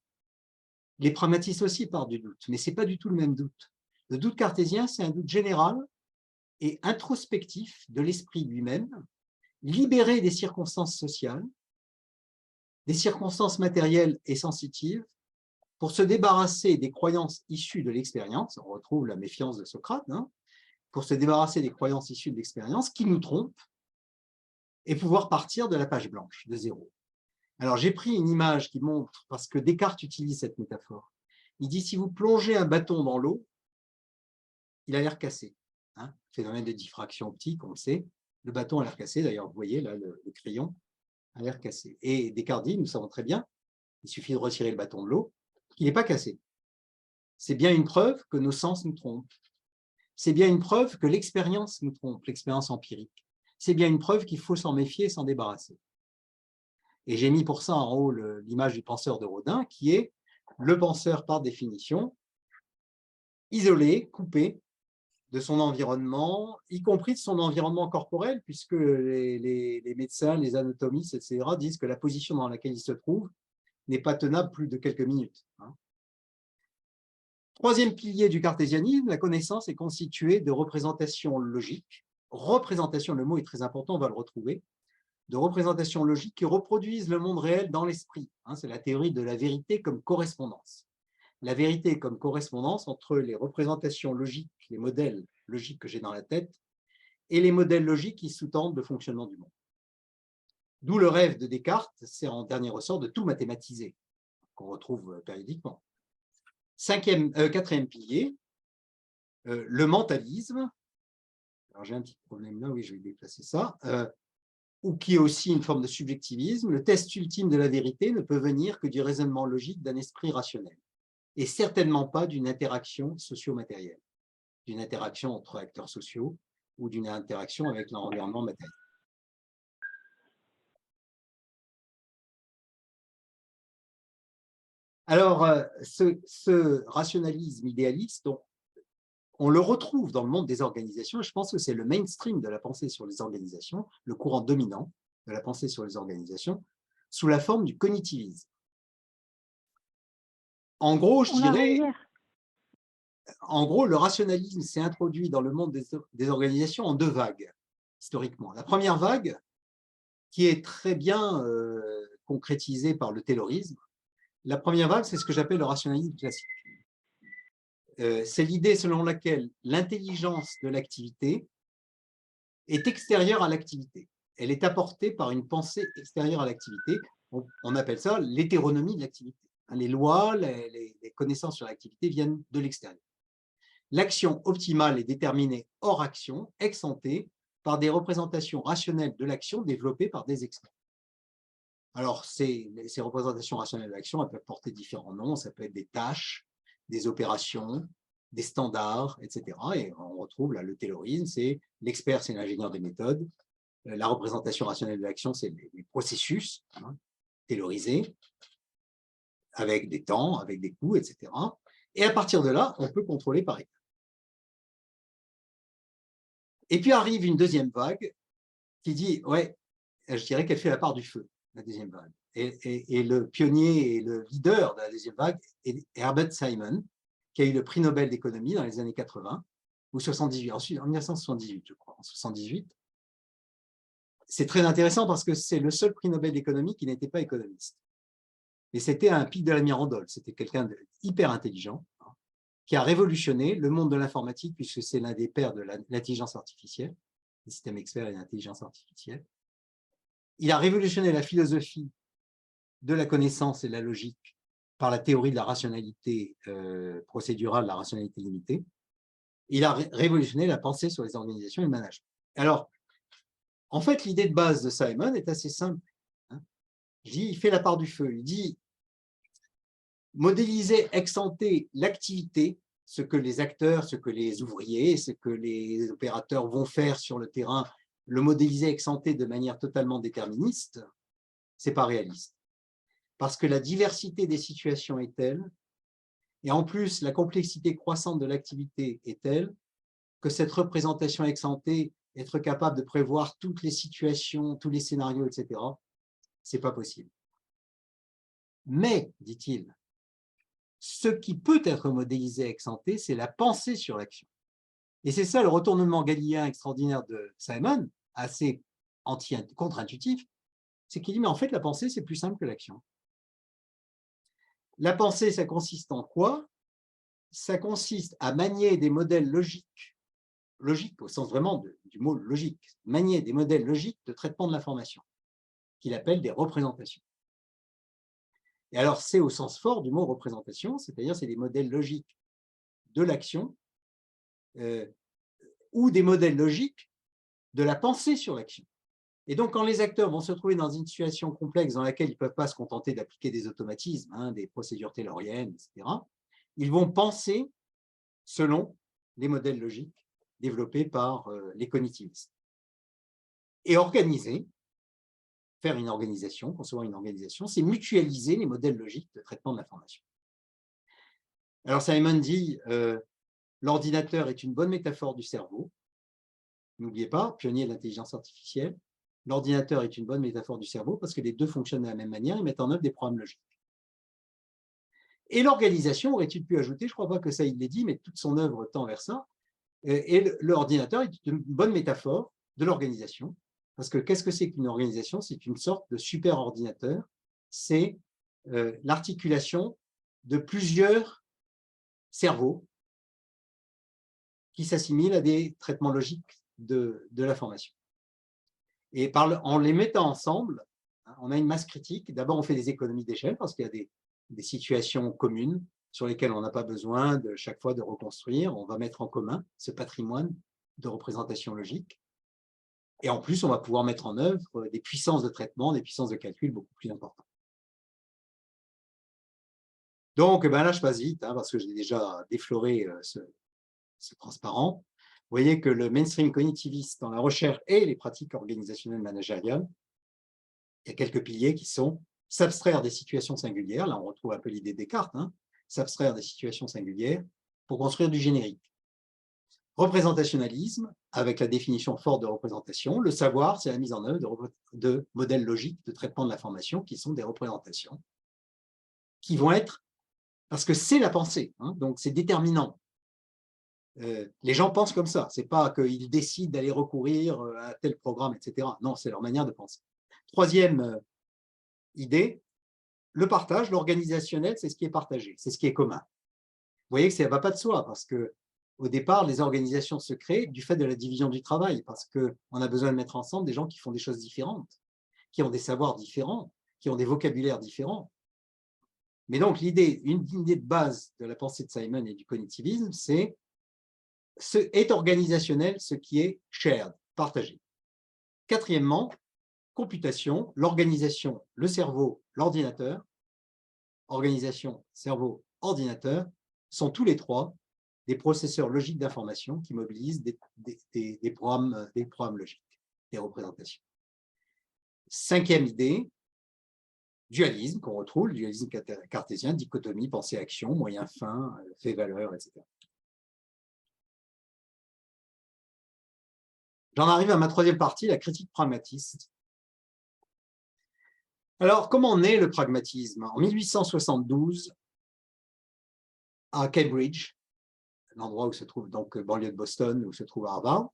Les pragmatistes aussi partent du doute, mais ce n'est pas du tout le même doute. Le doute cartésien, c'est un doute général et introspectif de l'esprit lui-même, libéré des circonstances sociales, des circonstances matérielles et sensitives, pour se débarrasser des croyances issues de l'expérience. On retrouve la méfiance de Socrate, hein, pour se débarrasser des croyances issues de l'expérience qui nous trompent et pouvoir partir de la page blanche, de zéro. Alors, j'ai pris une image qui montre, parce que Descartes utilise cette métaphore. Il dit, si vous plongez un bâton dans l'eau, il a l'air cassé. Hein, phénomène de diffraction optique, on le sait. Le bâton a l'air cassé, d'ailleurs, vous voyez, là, le crayon a l'air cassé. Et Descartes dit, nous savons très bien, il suffit de retirer le bâton de l'eau, qu'il n'est pas cassé. C'est bien une preuve que nos sens nous trompent. C'est bien une preuve que l'expérience nous trompe, l'expérience empirique. C'est bien une preuve qu'il faut s'en méfier et s'en débarrasser. Et j'ai mis pour ça en haut l'image du penseur de Rodin, qui est le penseur par définition, isolé, coupé de son environnement, y compris de son environnement corporel, puisque les médecins, les anatomistes, etc., disent que la position dans laquelle il se trouve n'est pas tenable plus de quelques minutes. Hein. Troisième pilier du cartésianisme, la connaissance est constituée de représentations logiques. Représentation, le mot est très important, on va le retrouver. De représentations logiques qui reproduisent le monde réel dans l'esprit. Hein, c'est la théorie de la vérité comme correspondance. La vérité comme correspondance entre les représentations logiques, les modèles logiques que j'ai dans la tête, et les modèles logiques qui sous-tendent le fonctionnement du monde. D'où le rêve de Descartes, c'est en dernier ressort de tout mathématiser, qu'on retrouve périodiquement. Quatrième pilier, le mentalisme. Alors j'ai un petit problème là, oui, je vais déplacer ça. Ou qui est aussi une forme de subjectivisme. Le test ultime de la vérité ne peut venir que du raisonnement logique d'un esprit rationnel, et certainement pas d'une interaction socio-matérielle, d'une interaction entre acteurs sociaux ou d'une interaction avec l'environnement matériel. Alors, ce rationalisme idéaliste, on le retrouve dans le monde des organisations, et je pense que c'est le mainstream de la pensée sur les organisations, le courant dominant de la pensée sur les organisations, sous la forme du cognitivisme. En gros, je On a dirais, hier. en gros, le rationalisme s'est introduit dans le monde des organisations en deux vagues, historiquement. La première vague, qui est très bien concrétisée par le taylorisme, la première vague, c'est ce que j'appelle le rationalisme classique. C'est l'idée selon laquelle l'intelligence de l'activité est extérieure à l'activité. Elle est apportée par une pensée extérieure à l'activité. On appelle ça l'hétéronomie de l'activité. Les lois, les connaissances sur l'activité viennent de l'extérieur. L'action optimale est déterminée hors action, ex ante, par des représentations rationnelles de l'action développées par des experts. Alors, ces représentations rationnelles de l'action, elles peuvent porter différents noms. Ça peut être des tâches, des opérations, des standards, etc. Et on retrouve là le taylorisme, c'est l'expert, c'est l'ingénieur des méthodes. La représentation rationnelle de l'action, c'est les processus taylorisés, avec des temps, avec des coûts, etc. Et à partir de là, on peut contrôler par étapes. Et puis arrive une deuxième vague qui dit, ouais, je dirais qu'elle fait la part du feu, la deuxième vague. Et le pionnier et le leader de la deuxième vague est Herbert Simon, qui a eu le prix Nobel d'économie dans les années 80 ou 78, ensuite en 1978, je crois, en 78. C'est très intéressant parce que c'est le seul prix Nobel d'économie qui n'était pas économiste. Et c'était un pic de la mirandole, c'était quelqu'un d'hyper intelligent, qui a révolutionné le monde de l'informatique, puisque c'est l'un des pères de l'intelligence artificielle, des systèmes experts et l'intelligence artificielle. Il a révolutionné la philosophie de la connaissance et de la logique par la théorie de la rationalité procédurale, la rationalité limitée. Il a révolutionné la pensée sur les organisations et le management. Alors, en fait, l'idée de base de Simon est assez simple. Il fait la part du feu. Il dit modéliser ex ante l'activité, ce que les acteurs, ce que les ouvriers, ce que les opérateurs vont faire sur le terrain, le modéliser ex ante de manière totalement déterministe, c'est pas réaliste. Parce que la diversité des situations est telle, et en plus la complexité croissante de l'activité est telle, que cette représentation ex ante, être capable de prévoir toutes les situations, tous les scénarios, etc., c'est pas possible. Mais, dit-il, ce qui peut être modélisé ex ante, c'est la pensée sur l'action. Et c'est ça le retournement galiléen extraordinaire de Simon, assez contre-intuitif, c'est qu'il dit, mais en fait, la pensée, c'est plus simple que l'action. La pensée, ça consiste en quoi? Ça consiste à manier des modèles logiques, logiques au sens vraiment du mot logique, manier des modèles logiques de traitement de l'information, qu'il appelle des représentations. Et alors, c'est au sens fort du mot représentation, c'est-à-dire c'est des modèles logiques de l'action ou des modèles logiques de la pensée sur l'action. Et donc, quand les acteurs vont se trouver dans une situation complexe dans laquelle ils ne peuvent pas se contenter d'appliquer des automatismes, des procédures tayloriennes, etc., ils vont penser selon les modèles logiques développés par les cognitivistes. Et organiser, faire une organisation, concevoir une organisation, c'est mutualiser les modèles logiques de traitement de l'information. Alors Simon dit, l'ordinateur est une bonne métaphore du cerveau. N'oubliez pas, pionnier de l'intelligence artificielle, l'ordinateur est une bonne métaphore du cerveau parce que les deux fonctionnent de la même manière, ils mettent en œuvre des programmes logiques. Et l'organisation, aurait-il pu ajouter, je ne crois pas que ça il l'ait dit, mais toute son œuvre tend vers ça, et l'ordinateur est une bonne métaphore de l'organisation, parce que qu'est-ce que c'est qu'une organisation? C'est une sorte de super ordinateur, c'est l'articulation de plusieurs cerveaux qui s'assimilent à des traitements logiques de l'information. Et en les mettant ensemble, on a une masse critique. D'abord, on fait des économies d'échelle parce qu'il y a des situations communes sur lesquelles on n'a pas besoin de chaque fois de reconstruire. On va mettre en commun ce patrimoine de représentation logique. Et en plus, on va pouvoir mettre en œuvre des puissances de traitement, des puissances de calcul beaucoup plus importantes. Donc, là, je passe vite parce que j'ai déjà défloré ce transparent. Vous voyez que le mainstream cognitiviste dans la recherche et les pratiques organisationnelles managériales, il y a quelques piliers qui sont s'abstraire des situations singulières, là on retrouve un peu l'idée de Descartes, s'abstraire des situations singulières pour construire du générique. Représentationnalisme, avec la définition forte de représentation, le savoir, c'est la mise en œuvre de modèles logiques de traitement de l'information qui sont des représentations, qui vont être Parce que c'est la pensée, hein, donc c'est déterminant. Les gens pensent comme ça, c'est pas qu'ils décident d'aller recourir à tel programme, etc. Non, c'est leur manière de penser. Troisième idée, le partage, l'organisationnel, c'est ce qui est partagé, c'est ce qui est commun. Vous voyez que ça ne va pas de soi, parce que au départ, les organisations se créent du fait de la division du travail, parce qu'on a besoin de mettre ensemble des gens qui font des choses différentes, qui ont des savoirs différents, qui ont des vocabulaires différents. Mais donc, une idée de base de la pensée de Simon et du cognitivisme, c'est est organisationnel ce qui est shared, partagé. Quatrièmement, computation, l'organisation, le cerveau, l'ordinateur, organisation, cerveau, ordinateur, sont tous les trois des processeurs logiques d'information qui mobilisent des programmes logiques, des représentations. Cinquième idée, dualisme qu'on retrouve, le dualisme cartésien, dichotomie, pensée-action, moyen-fin, fait-valeur, etc. J'en arrive à ma troisième partie, la critique pragmatiste. Alors, comment naît le pragmatisme? En 1872, à Cambridge, l'endroit où se trouve donc banlieue de Boston, où se trouve Harvard,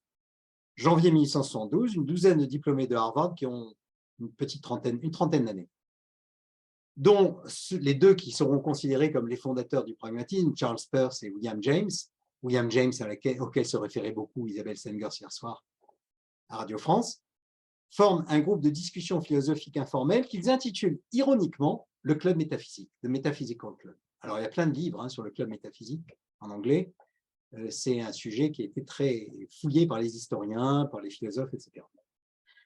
janvier 1872, une douzaine de diplômés de Harvard qui ont une trentaine d'années, dont les deux qui seront considérés comme les fondateurs du pragmatisme, Charles Peirce et William James auquel se référait beaucoup Isabelle Sengers hier soir à Radio France, forment un groupe de discussion philosophique informelle qu'ils intitulent ironiquement le Club métaphysique, le Metaphysical Club. Alors, il y a plein de livres sur le club métaphysique en anglais. C'est un sujet qui a été très fouillé par les historiens, par les philosophes, etc.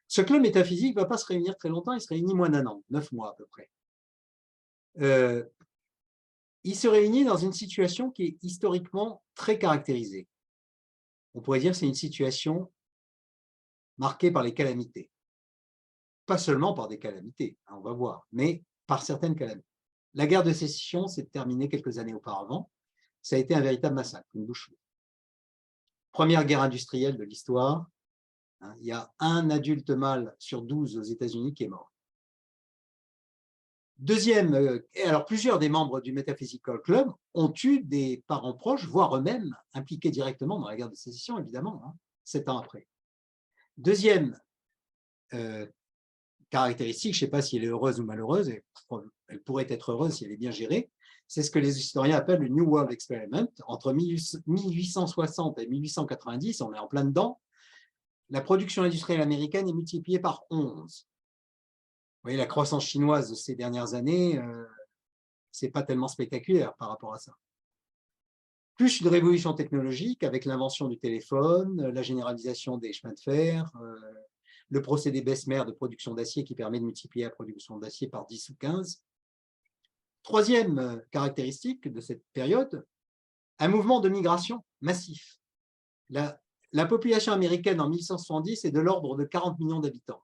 Ce club métaphysique ne va pas se réunir très longtemps, il se réunit moins d'un an, 9 mois à peu près. Il se réunit dans une situation qui est historiquement très caractérisée. On pourrait dire que c'est une situation marquée par les calamités. Pas seulement par des calamités, on va voir, mais par certaines calamités. La guerre de sécession s'est terminée quelques années auparavant. Ça a été un véritable massacre, une boucherie. Première guerre industrielle de l'histoire. Il y a un adulte mâle sur 12 aux États-Unis qui est mort. Deuxième, alors plusieurs des membres du Metaphysical Club ont eu des parents proches, voire eux-mêmes impliqués directement dans la guerre de sécession, évidemment, 7 ans après. Deuxième caractéristique, je ne sais pas si elle est heureuse ou malheureuse, elle pourrait être heureuse si elle est bien gérée, c'est ce que les historiens appellent le New World Experiment. Entre 1860 et 1890, on est en plein dedans, la production industrielle américaine est multipliée par 11. Vous voyez, la croissance chinoise de ces dernières années, ce n'est pas tellement spectaculaire par rapport à ça. Plus une révolution technologique avec l'invention du téléphone, la généralisation des chemins de fer, le procédé Bessemer de production d'acier qui permet de multiplier la production d'acier par 10 ou 15. Troisième caractéristique de cette période, un mouvement de migration massif. La population américaine en 1870 est de l'ordre de 40 millions d'habitants.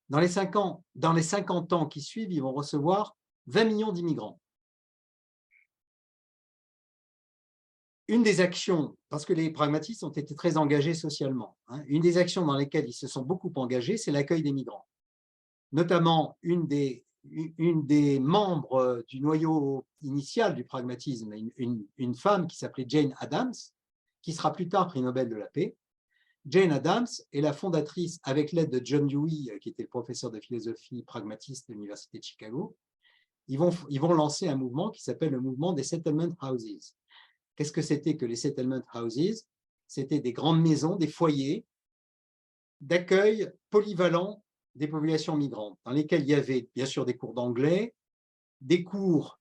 Dans les 50 ans qui suivent, ils vont recevoir 20 millions d'immigrants. Une des actions, parce que les pragmatistes ont été très engagés socialement, une des actions dans lesquelles ils se sont beaucoup engagés, c'est l'accueil des migrants. Notamment, une des membres du noyau initial du pragmatisme, une femme qui s'appelait Jane Addams, qui sera plus tard prix Nobel de la paix. Jane Addams est la fondatrice, avec l'aide de John Dewey, qui était le professeur de philosophie pragmatiste de l'Université de Chicago. Ils vont lancer un mouvement qui s'appelle le mouvement des settlement houses. Qu'est-ce que c'était que les settlement houses? C'était des grandes maisons, des foyers d'accueil polyvalents des populations migrantes, dans lesquels il y avait bien sûr des cours d'anglais, des cours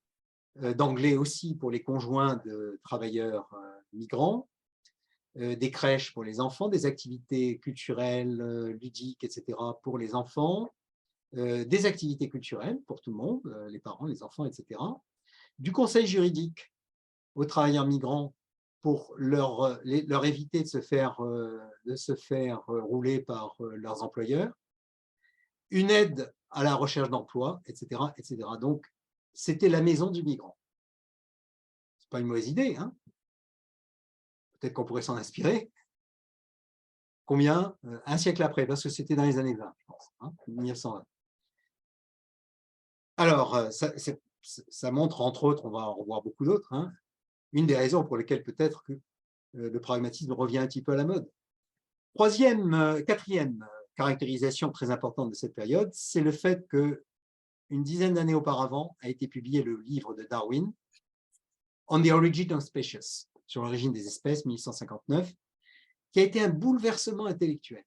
d'anglais aussi pour les conjoints de travailleurs migrants, des crèches pour les enfants, des activités culturelles, ludiques, etc. pour les enfants, des activités culturelles pour tout le monde, les parents, les enfants, etc. Du conseil juridique aux travailleurs migrants pour leur éviter de se faire rouler par leurs employeurs, une aide à la recherche d'emploi, etc., etc. Donc, c'était la maison du migrant. Ce n'est pas une mauvaise idée, hein? Peut-être qu'on pourrait s'en inspirer. Combien? Un siècle après, parce que c'était dans les années 20, je pense, 1920. Alors, ça montre, entre autres, on va en revoir beaucoup d'autres, hein, une des raisons pour lesquelles peut-être que le pragmatisme revient un petit peu à la mode. Quatrième caractérisation très importante de cette période, c'est le fait que une dizaine d'années auparavant a été publié le livre de Darwin, On the Origin of Species, sur l'origine des espèces, 1859, qui a été un bouleversement intellectuel,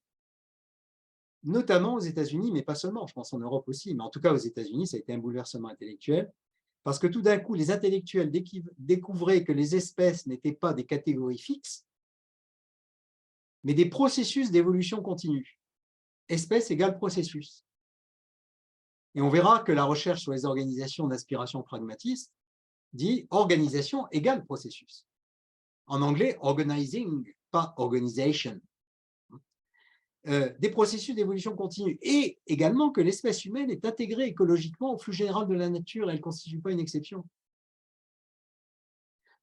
notamment aux États-Unis, mais pas seulement, je pense en Europe aussi, mais en tout cas aux États-Unis, ça a été un bouleversement intellectuel, parce que tout d'un coup, les intellectuels découvraient que les espèces n'étaient pas des catégories fixes, mais des processus d'évolution continue. Espèce égale processus. Et on verra que la recherche sur les organisations d'inspiration pragmatiste dit organisation égale processus. En anglais, organizing, pas organisation. Des processus d'évolution continue. Et également que l'espèce humaine est intégrée écologiquement au flux général de la nature, elle ne constitue pas une exception.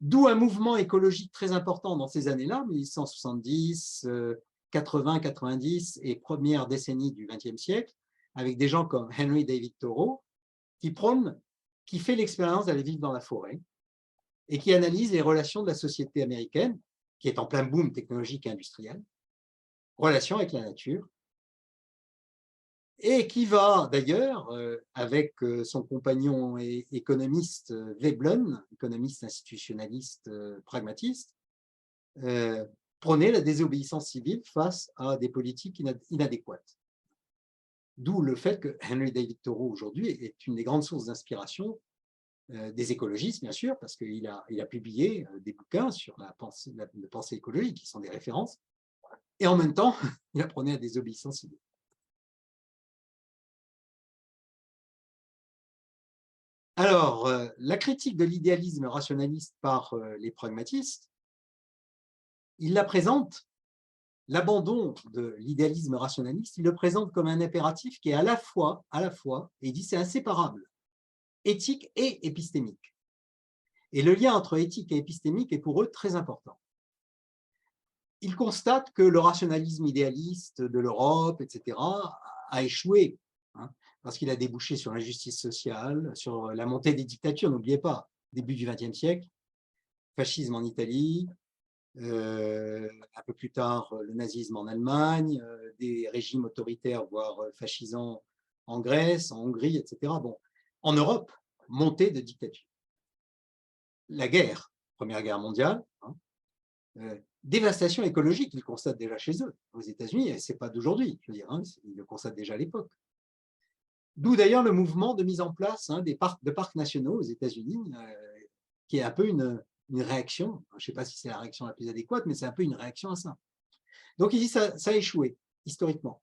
D'où un mouvement écologique très important dans ces années-là, 1870, 80, 90 et première décennie du XXe siècle, avec des gens comme Henry David Thoreau, qui fait l'expérience d'aller vivre dans la forêt et qui analyse les relations de la société américaine, qui est en plein boom technologique et industriel, relations avec la nature, et qui va d'ailleurs, avec son compagnon et économiste Veblen, économiste institutionnaliste pragmatiste, prôner la désobéissance civile face à des politiques inadéquates. D'où le fait que Henry David Thoreau aujourd'hui est une des grandes sources d'inspiration des écologistes, bien sûr, parce qu'il a publié des bouquins sur la pensée écologique, qui sont des références, et en même temps, il a prôné la désobéissance civile. Alors, la critique de l'idéalisme rationaliste par les pragmatistes, il la présente, l'abandon de l'idéalisme rationaliste, il le présente comme un impératif qui est à la fois, et il dit c'est inséparable, éthique et épistémique. Et le lien entre éthique et épistémique est pour eux très important. Ils constatent que le rationalisme idéaliste de l'Europe, etc., a échoué, hein, parce qu'il a débouché sur l'injustice sociale, sur la montée des dictatures, n'oubliez pas, début du XXe siècle, fascisme en Italie, un peu plus tard le nazisme en Allemagne, des régimes autoritaires, voire fascisants en Grèce, en Hongrie, etc. Bon, en Europe, montée de dictature. La guerre, Première Guerre mondiale, hein, dévastation écologique, ils constatent déjà chez eux. Aux États-Unis, ce n'est pas d'aujourd'hui, je veux dire, hein, ils le constatent déjà à l'époque. D'où d'ailleurs le mouvement de mise en place de parcs nationaux aux États-Unis, qui est un peu une réaction, je ne sais pas si c'est la réaction la plus adéquate, mais c'est un peu une réaction à ça. Donc il dit que ça a échoué, historiquement.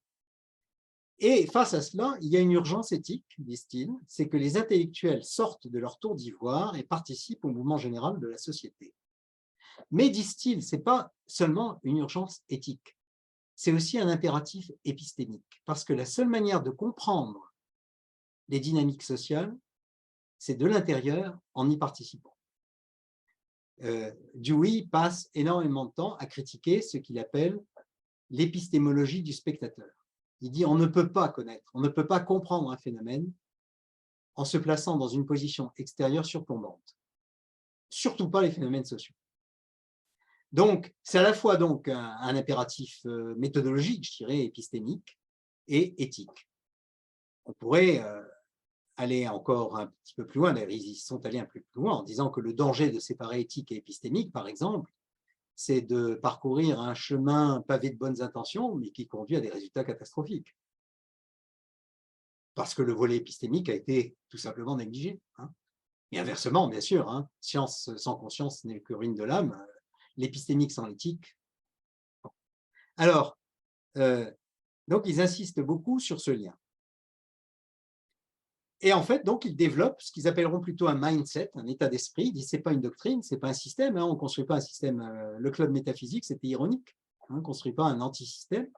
Et face à cela, il y a une urgence éthique, disent-ils, c'est que les intellectuels sortent de leur tour d'ivoire et participent au mouvement général de la société. Mais, disent-ils, ce n'est pas seulement une urgence éthique, c'est aussi un impératif épistémique, parce que la seule manière de comprendre les dynamiques sociales, c'est de l'intérieur en y participant. Dewey passe énormément de temps à critiquer ce qu'il appelle l'épistémologie du spectateur. Il dit on ne peut pas connaître, on ne peut pas comprendre un phénomène en se plaçant dans une position extérieure surplombante. Surtout pas les phénomènes sociaux. Donc, c'est à la fois donc un impératif méthodologique, je dirais, épistémique et éthique. On pourrait aller encore un petit peu plus loin, d'ailleurs ils y sont allés un peu plus loin en disant que le danger de séparer éthique et épistémique, par exemple, c'est de parcourir un chemin pavé de bonnes intentions, mais qui conduit à des résultats catastrophiques. Parce que le volet épistémique a été tout simplement négligé. Hein. Et inversement, bien sûr, hein, science sans conscience n'est que ruine de l'âme, l'épistémique sans l'éthique. Alors, donc ils insistent beaucoup sur ce lien. Et en fait, donc, ils développent ce qu'ils appelleront plutôt un mindset, un état d'esprit. Ils disent, ce n'est pas une doctrine, ce n'est pas un système. Hein, on ne construit pas un système. Le club métaphysique, c'était ironique. Hein, on ne construit pas un anti-système.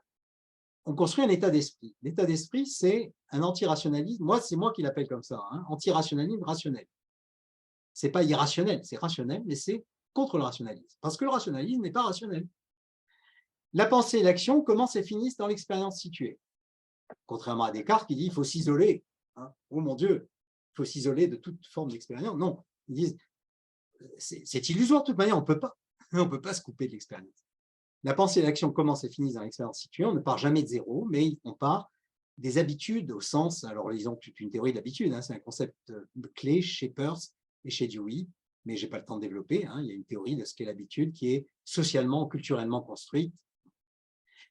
On construit un état d'esprit. L'état d'esprit, c'est un anti-rationalisme. Moi, c'est moi qui l'appelle comme ça. Hein, anti-rationalisme rationnel. Ce n'est pas irrationnel, c'est rationnel, mais c'est contre le rationalisme. Parce que le rationalisme n'est pas rationnel. La pensée et l'action commencent et finissent dans l'expérience située. Contrairement à Descartes qui dit qu'il faut s'isoler. Hein. Oh mon Dieu, faut s'isoler de toute forme d'expérience. Non, ils disent, c'est illusoire de toute manière, on ne peut pas se couper de l'expérience. La pensée et l'action commencent et finissent dans l'expérience située, on ne part jamais de zéro, mais on part des habitudes au sens, alors ils ont toute une théorie de l'habitude, hein, c'est un concept clé chez Peirce et chez Dewey, mais je n'ai pas le temps de développer, hein, il y a une théorie de ce qu'est l'habitude qui est socialement, culturellement construite,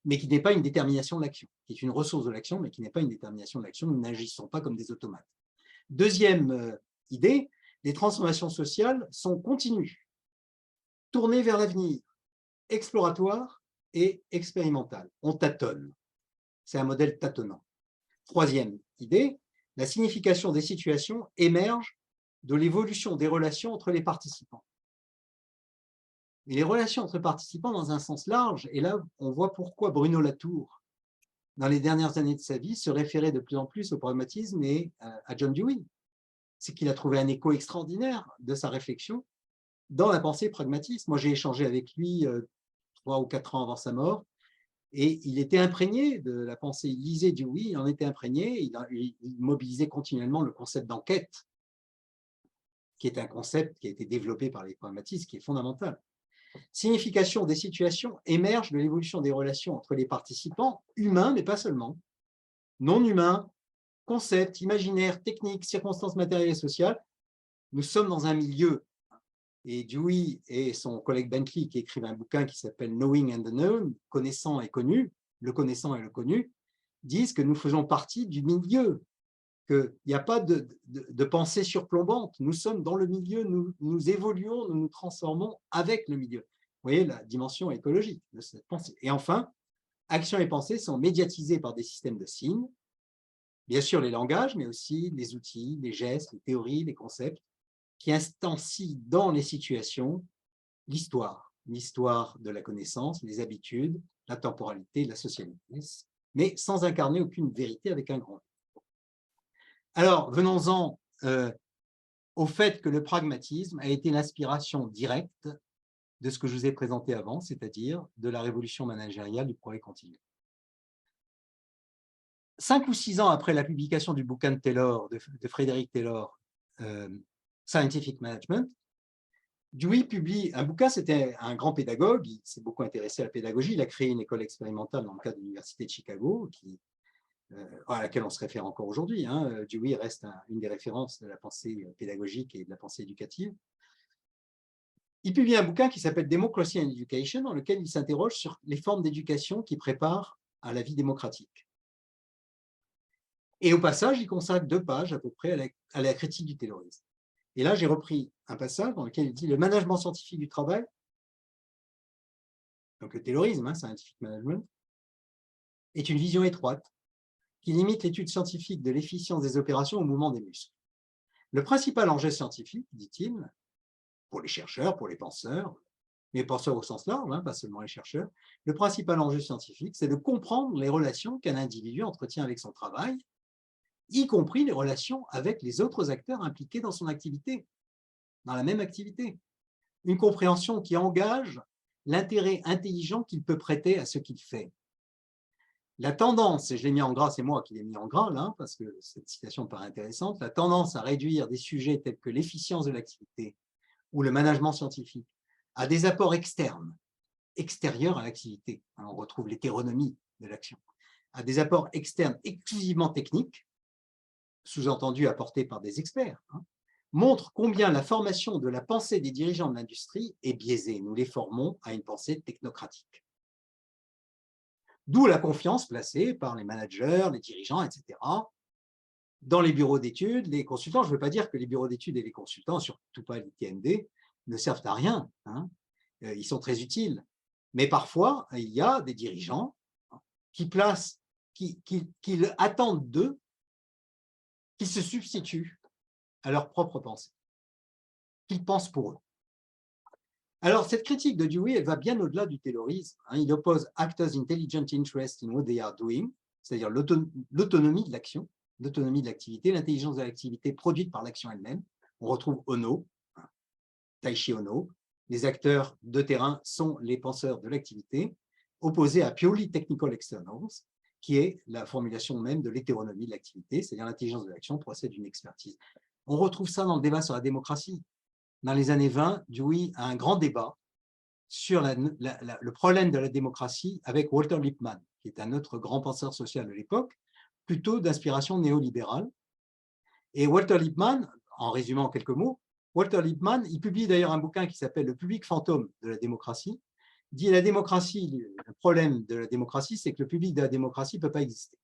mais qui n'est pas une détermination de l'action, qui est une ressource de l'action, mais qui n'est pas une détermination de l'action, nous n'agissons pas comme des automates. Deuxième idée, les transformations sociales sont continues, tournées vers l'avenir, exploratoires et expérimentales. On tâtonne. C'est un modèle tâtonnant. Troisième idée, la signification des situations émerge de l'évolution des relations entre les participants. Et les relations entre participants dans un sens large, et là on voit pourquoi Bruno Latour, dans les dernières années de sa vie, se référait de plus en plus au pragmatisme et à John Dewey. C'est qu'il a trouvé un écho extraordinaire de sa réflexion dans la pensée pragmatiste. Moi, j'ai échangé avec lui 3 ou 4 ans avant sa mort, et il était imprégné de la pensée. Il lisait Dewey, il en était imprégné, il mobilisait continuellement le concept d'enquête, qui est un concept qui a été développé par les pragmatistes, qui est fondamental. Signification des situations émerge de l'évolution des relations entre les participants, humains, mais pas seulement, non humains, concepts, imaginaires, techniques, circonstances matérielles et sociales. Nous sommes dans un milieu, et Dewey et son collègue Bentley, qui écrivent un bouquin qui s'appelle Knowing and the Known, connaissant et connu, le connaissant et le connu, disent que nous faisons partie du milieu, qu'il n'y a pas de pensée surplombante. Nous sommes dans le milieu, nous évoluons, nous nous transformons avec le milieu. Vous voyez la dimension écologique de cette pensée. Et enfin, action et pensée sont médiatisées par des systèmes de signes, bien sûr les langages, mais aussi les outils, les gestes, les théories, les concepts, qui instancient dans les situations l'histoire de la connaissance, les habitudes, la temporalité, la socialité, mais sans incarner aucune vérité avec un grand. Alors, venons-en au fait que le pragmatisme a été l'inspiration directe de ce que je vous ai présenté avant, c'est-à-dire de la révolution managériale du progrès continu. 5 ou 6 ans après la publication du bouquin de Taylor, de Frédéric Taylor, Scientific Management, Dewey publie un bouquin. C'était un grand pédagogue, il s'est beaucoup intéressé à la pédagogie, il a créé une école expérimentale dans le cadre de l'Université de Chicago, à laquelle on se réfère encore aujourd'hui. Hein. Dewey reste une des références de la pensée pédagogique et de la pensée éducative. Il publie un bouquin qui s'appelle Democracy and Education, dans lequel il s'interroge sur les formes d'éducation qui préparent à la vie démocratique. Et au passage, il consacre 2 pages à peu près à la critique du taylorisme. Et là, j'ai repris un passage dans lequel il dit « Le management scientifique du travail », donc le taylorisme, hein, scientific management, est une vision étroite qui limite l'étude scientifique de l'efficience des opérations au mouvement des muscles. Le principal enjeu scientifique, dit-il, pour les chercheurs, pour les penseurs, mais penseurs au sens large, hein, pas seulement les chercheurs, le principal enjeu scientifique, c'est de comprendre les relations qu'un individu entretient avec son travail, y compris les relations avec les autres acteurs impliqués dans son activité, dans la même activité. Une compréhension qui engage l'intérêt intelligent qu'il peut prêter à ce qu'il fait. La tendance, et je l'ai mis en gras, c'est moi qui l'ai mis en gras là, parce que cette citation me paraît intéressante, la tendance à réduire des sujets tels que l'efficience de l'activité ou le management scientifique à des apports externes, extérieurs à l'activité, on retrouve l'hétéronomie de l'action, à des apports externes exclusivement techniques, sous-entendu apportés par des experts, hein, montre combien la formation de la pensée des dirigeants de l'industrie est biaisée. Nous les formons à une pensée technocratique. D'où la confiance placée par les managers, les dirigeants, etc., dans les bureaux d'études, les consultants. Je ne veux pas dire que les bureaux d'études et les consultants, surtout pas les TND, ne servent à rien. Hein. Ils sont très utiles. Mais parfois, il y a des dirigeants qui attendent d'eux qu'ils se substituent à leur propre pensée, qu'ils pensent pour eux. Alors, cette critique de Dewey, elle va bien au-delà du taylorisme. Hein. Il oppose actors' intelligent interest in what they are doing, c'est-à-dire l'autonomie de l'action, l'autonomie de l'activité, l'intelligence de l'activité produite par l'action elle-même. On retrouve Ono, Taishi Ono. Les acteurs de terrain sont les penseurs de l'activité, opposés à purely technical externals, qui est la formulation même de l'hétéronomie de l'activité, c'est-à-dire l'intelligence de l'action procède d'une expertise. On retrouve ça dans le débat sur la démocratie. Dans les années 20, Dewey a un grand débat sur le problème de la démocratie avec Walter Lippmann, qui est un autre grand penseur social de l'époque, plutôt d'inspiration néolibérale. Et Walter Lippmann, en résumant en quelques mots, Walter Lippmann, il publie d'ailleurs un bouquin qui s'appelle « Le public fantôme de la démocratie », dit la démocratie, le problème de la démocratie, c'est que le public de la démocratie ne peut pas exister.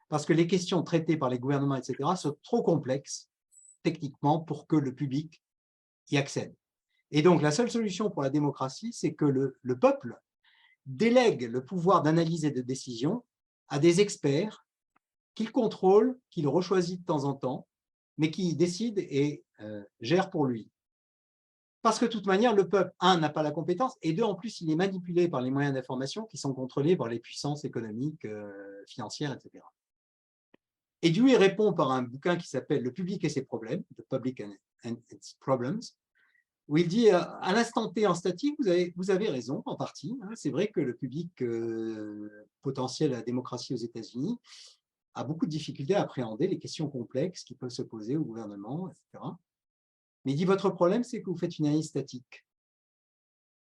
Parce que les questions traitées par les gouvernements, etc., sont trop complexes techniquement pour que le public y accède. Et donc, la seule solution pour la démocratie, c'est que le peuple délègue le pouvoir d'analyse et de décision à des experts qu'il contrôle, qu'il rechoisit de temps en temps, mais qui décident et gèrent pour lui. Parce que de toute manière, le peuple, un, n'a pas la compétence, et deux, en plus, il est manipulé par les moyens d'information qui sont contrôlés par les puissances économiques, financières, etc. Et Dewey répond par un bouquin qui s'appelle « Le public et ses problèmes », « The Public and its Problems », où il dit à l'instant T en statique, vous avez raison en partie. Hein, c'est vrai que le public potentiel à la démocratie aux États-Unis a beaucoup de difficultés à appréhender les questions complexes qui peuvent se poser au gouvernement, etc. Mais il dit votre problème, c'est que vous faites une analyse statique.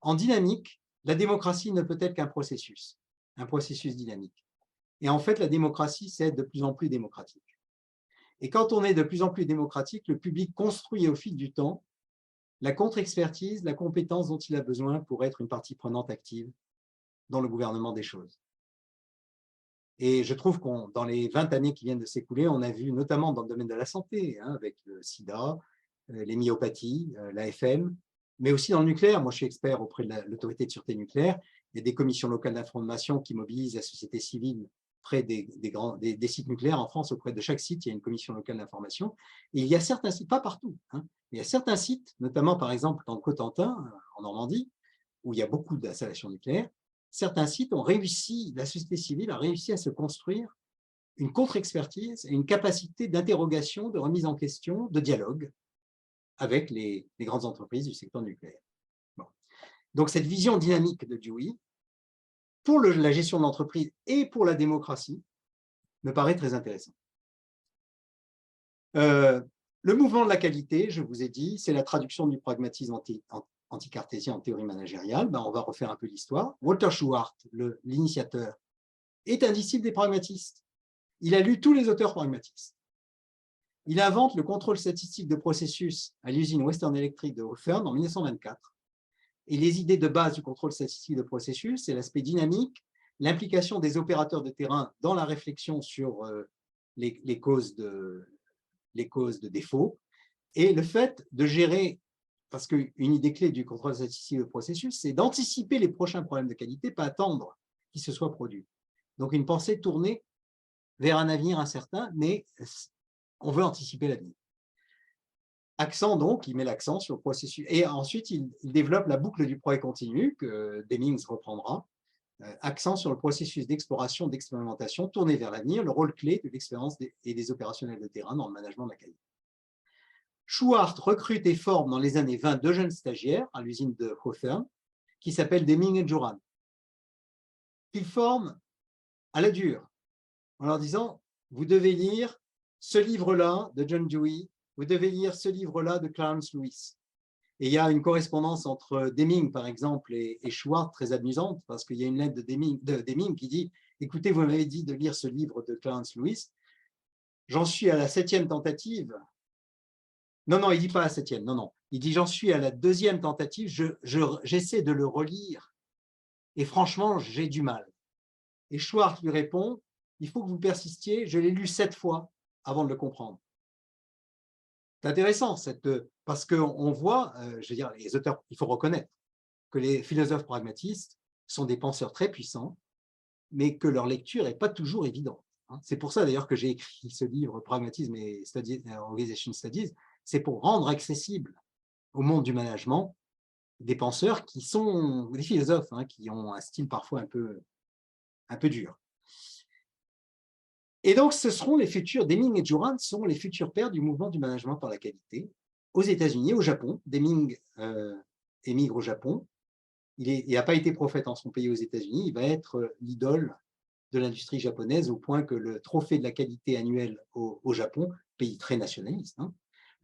En dynamique, la démocratie ne peut être qu'un processus dynamique. Et en fait, la démocratie, c'est être de plus en plus démocratique. Et quand on est de plus en plus démocratique, le public construit au fil du temps la contre-expertise, la compétence dont il a besoin pour être une partie prenante active dans le gouvernement des choses. Et je trouve qu'on, dans les 20 années qui viennent de s'écouler, on a vu, notamment dans le domaine de la santé, hein, avec le sida, les myopathies, l'AFM, mais aussi dans le nucléaire. Moi, je suis expert auprès de l'autorité de sûreté nucléaire. Il y a des commissions locales d'information qui mobilisent la société civile près des sites nucléaires en France. Auprès de chaque site, il y a une commission locale d'information. Et il y a certains sites, pas partout, hein, il y a certains sites, notamment par exemple dans le Cotentin, en Normandie, où il y a beaucoup d'installations nucléaires, certains sites ont réussi, la société civile a réussi à se construire une contre-expertise et une capacité d'interrogation, de remise en question, de dialogue avec les grandes entreprises du secteur nucléaire. Bon. Donc cette vision dynamique de Dewey, pour la gestion de l'entreprise et pour la démocratie, me paraît très intéressant. Le mouvement de la qualité, je vous ai dit, c'est la traduction du pragmatisme anticartésien en théorie managériale. Ben, on va refaire un peu l'histoire. Walter Shewhart, l'initiateur, est un disciple des pragmatistes. Il a lu tous les auteurs pragmatistes. Il invente le contrôle statistique de processus à l'usine Western Electric de Hawthorne en 1924. Et les idées de base du contrôle statistique de processus, c'est l'aspect dynamique, l'implication des opérateurs de terrain dans la réflexion sur les causes de défaut, et le fait de gérer, parce qu'une idée clé du contrôle statistique de processus, c'est d'anticiper les prochains problèmes de qualité, pas attendre qu'ils se soient produits. Donc une pensée tournée vers un avenir incertain, mais on veut anticiper l'avenir. Accent donc, il met l'accent sur le processus, et ensuite il développe la boucle du progrès continu, que Demings reprendra, accent sur le processus d'exploration, d'expérimentation, tourné vers l'avenir, le rôle clé de l'expérience et des opérationnels de terrain dans le management de la qualité. Shewhart recrute et forme dans les années 20 deux jeunes stagiaires à l'usine de Hawthorne, qui s'appellent Deming et Juran. Il forme à la dure, en leur disant, vous devez lire ce livre-là de John Dewey, vous devez lire ce livre-là de Clarence Lewis. Et il y a une correspondance entre Deming, par exemple, et Shewhart très amusante, parce qu'il y a une lettre de Deming qui dit, écoutez, vous m'avez dit de lire ce livre de Clarence Lewis, j'en suis à la 7e tentative. Non, il ne dit pas la 7e, non. Il dit, j'en suis à la 2e tentative, j'essaie de le relire, et franchement, j'ai du mal. Et Shewhart lui répond, il faut que vous persistiez, je l'ai lu 7 fois avant de le comprendre. C'est intéressant, parce qu'on voit, je veux dire, les auteurs, il faut reconnaître que les philosophes pragmatistes sont des penseurs très puissants, mais que leur lecture n'est pas toujours évidente. C'est pour ça d'ailleurs que j'ai écrit ce livre, Pragmatisme et Organization Studies, c'est pour rendre accessible au monde du management des penseurs qui sont des philosophes, qui ont un style parfois un peu dur. Et donc, ce seront les futurs, Deming et Juran sont les futurs pères du mouvement du management par la qualité aux États-Unis, au Japon. Deming émigre au Japon. Il n'a pas été prophète en son pays aux États-Unis. Il va être l'idole de l'industrie japonaise au point que le trophée de la qualité annuel au Japon, pays très nationaliste,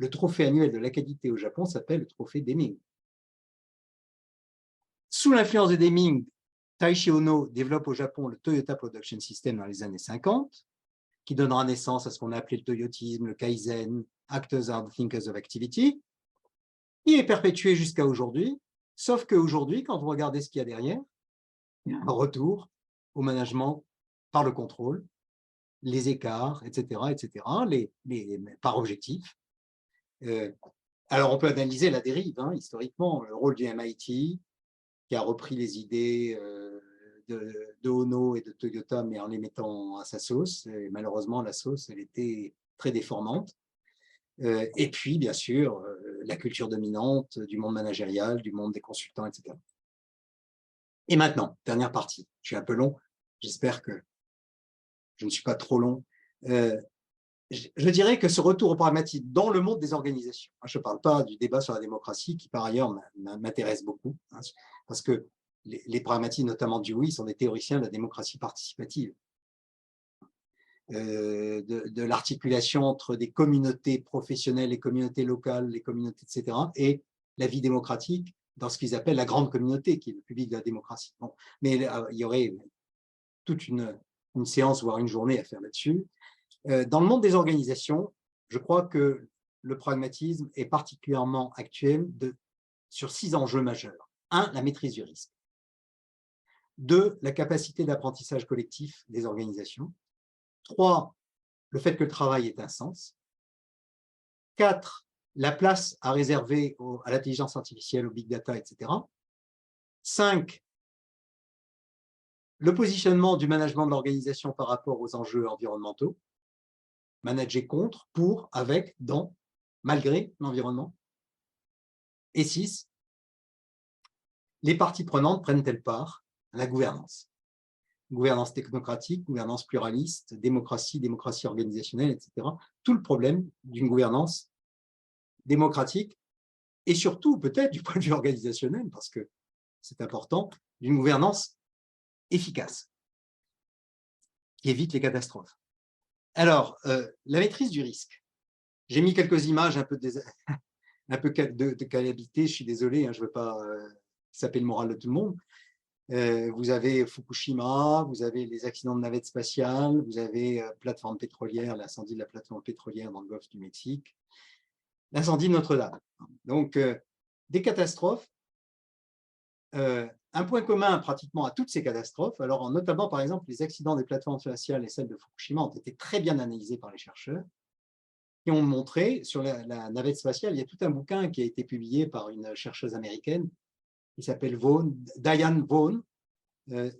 Le trophée annuel de la qualité au Japon s'appelle le trophée Deming. Sous l'influence de Deming, Taishi Ohno développe au Japon le Toyota Production System dans les années 50, qui donnera naissance à ce qu'on a appelé le toyotisme, le kaizen, Actors are the thinkers of activity. Il est perpétué jusqu'à aujourd'hui, sauf qu'aujourd'hui, quand vous regardez ce qu'il y a derrière, il y a un retour au management par le contrôle, les écarts, etc., par objectif. Alors, on peut analyser la dérive, historiquement, le rôle du MIT, qui a repris les idées de Ohno et de Toyota, mais en les mettant à sa sauce. Et malheureusement, la sauce, elle était très déformante. Et puis, bien sûr, la culture dominante du monde managérial, du monde des consultants, etc. Et maintenant, dernière partie. Je suis un peu long. J'espère que je ne suis pas trop long. Je dirais que ce retour au pragmatisme dans le monde des organisations, je ne parle pas du débat sur la démocratie qui, par ailleurs, m'intéresse beaucoup, parce que les pragmatistes, notamment Dewey, sont des théoriciens de la démocratie participative, de l'articulation entre des communautés professionnelles, les communautés locales, les communautés, etc., et la vie démocratique dans ce qu'ils appellent la grande communauté, qui est le public de la démocratie. Bon, mais il y aurait toute une séance, voire une journée à faire là-dessus. Dans le monde des organisations, je crois que le pragmatisme est particulièrement actuel sur 6 enjeux majeurs. 1, la maîtrise du risque. 2, la capacité d'apprentissage collectif des organisations. 3, le fait que le travail ait un sens. 4, la place à réserver à l'intelligence artificielle, au big data, etc. 5, le positionnement du management de l'organisation par rapport aux enjeux environnementaux. Manager contre, pour, avec, dans, malgré l'environnement. Et 6, les parties prenantes prennent-elles part à la gouvernance? Gouvernance technocratique, gouvernance pluraliste, démocratie organisationnelle, etc. Tout le problème d'une gouvernance démocratique et surtout, peut-être, du point de vue organisationnel, parce que c'est important, d'une gouvernance efficace qui évite les catastrophes. Alors, la maîtrise du risque. J'ai mis quelques images un peu de calamité, je suis désolé, je ne veux pas saper le moral de tout le monde. Vous avez Fukushima, vous avez les accidents de navettes spatiales, vous avez plateforme pétrolière, l'incendie de la plateforme pétrolière dans le golfe du Mexique, l'incendie de Notre-Dame. Donc, des catastrophes. Un point commun pratiquement à toutes ces catastrophes, alors notamment par exemple les accidents des plateformes spatiales et celles de Fukushima ont été très bien analysés par les chercheurs qui ont montré sur la navette spatiale, il y a tout un bouquin qui a été publié par une chercheuse américaine qui s'appelle Diane Vaughan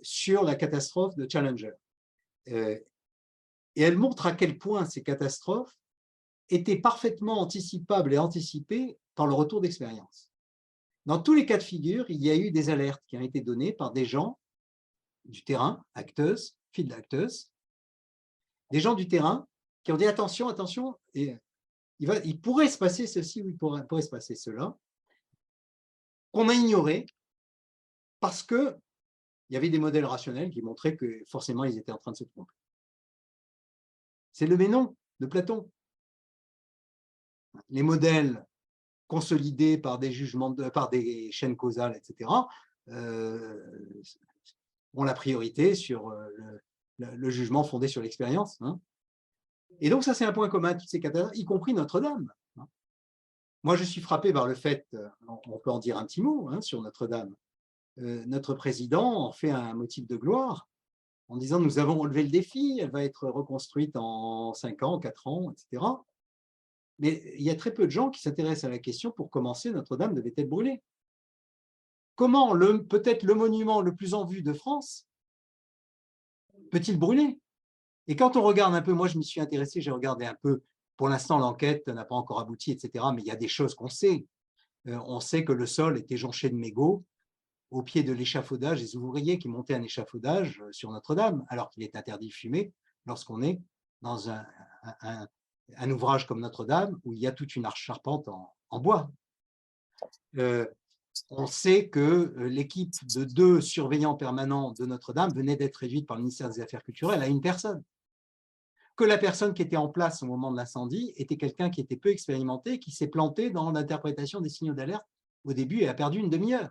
sur la catastrophe de Challenger. Et elle montre à quel point ces catastrophes étaient parfaitement anticipables et anticipées par le retour d'expérience. Dans tous les cas de figure, il y a eu des alertes qui ont été données par des gens du terrain, acteurs, field actors, des gens du terrain qui ont dit attention, attention, et il pourrait se passer ceci ou il pourrait se passer cela, qu'on a ignoré parce qu'il y avait des modèles rationnels qui montraient que forcément ils étaient en train de se tromper. C'est le Ménon de Platon. Les modèles consolidés par des jugements, par des chaînes causales, etc., ont la priorité sur le jugement fondé sur l'expérience. Et donc, ça, c'est un point commun à toutes ces catastrophes, y compris Notre-Dame. Moi, je suis frappé par le fait, on peut en dire un petit mot sur Notre-Dame. Notre président en fait un motif de gloire en disant nous avons relevé le défi, elle va être reconstruite en 5 ans, 4 ans, etc. Mais il y a très peu de gens qui s'intéressent à la question pour commencer, Notre-Dame devait-elle brûler? Comment peut-être le monument le plus en vue de France peut-il brûler? Et quand on regarde un peu, moi je m'y suis intéressé, j'ai regardé un peu, pour l'instant l'enquête n'a pas encore abouti, etc. Mais il y a des choses qu'on sait. On sait que le sol était jonché de mégots au pied de l'échafaudage, des ouvriers qui montaient un échafaudage sur Notre-Dame, alors qu'il est interdit de fumer lorsqu'on est dans un ouvrage comme Notre-Dame où il y a toute une arche charpente en bois. On sait que l'équipe de 2 surveillants permanents de Notre-Dame venait d'être réduite par le ministère des Affaires culturelles à 1 personne. que la personne qui était en place au moment de l'incendie était quelqu'un qui était peu expérimenté, qui s'est planté dans l'interprétation des signaux d'alerte au début et a perdu une demi-heure.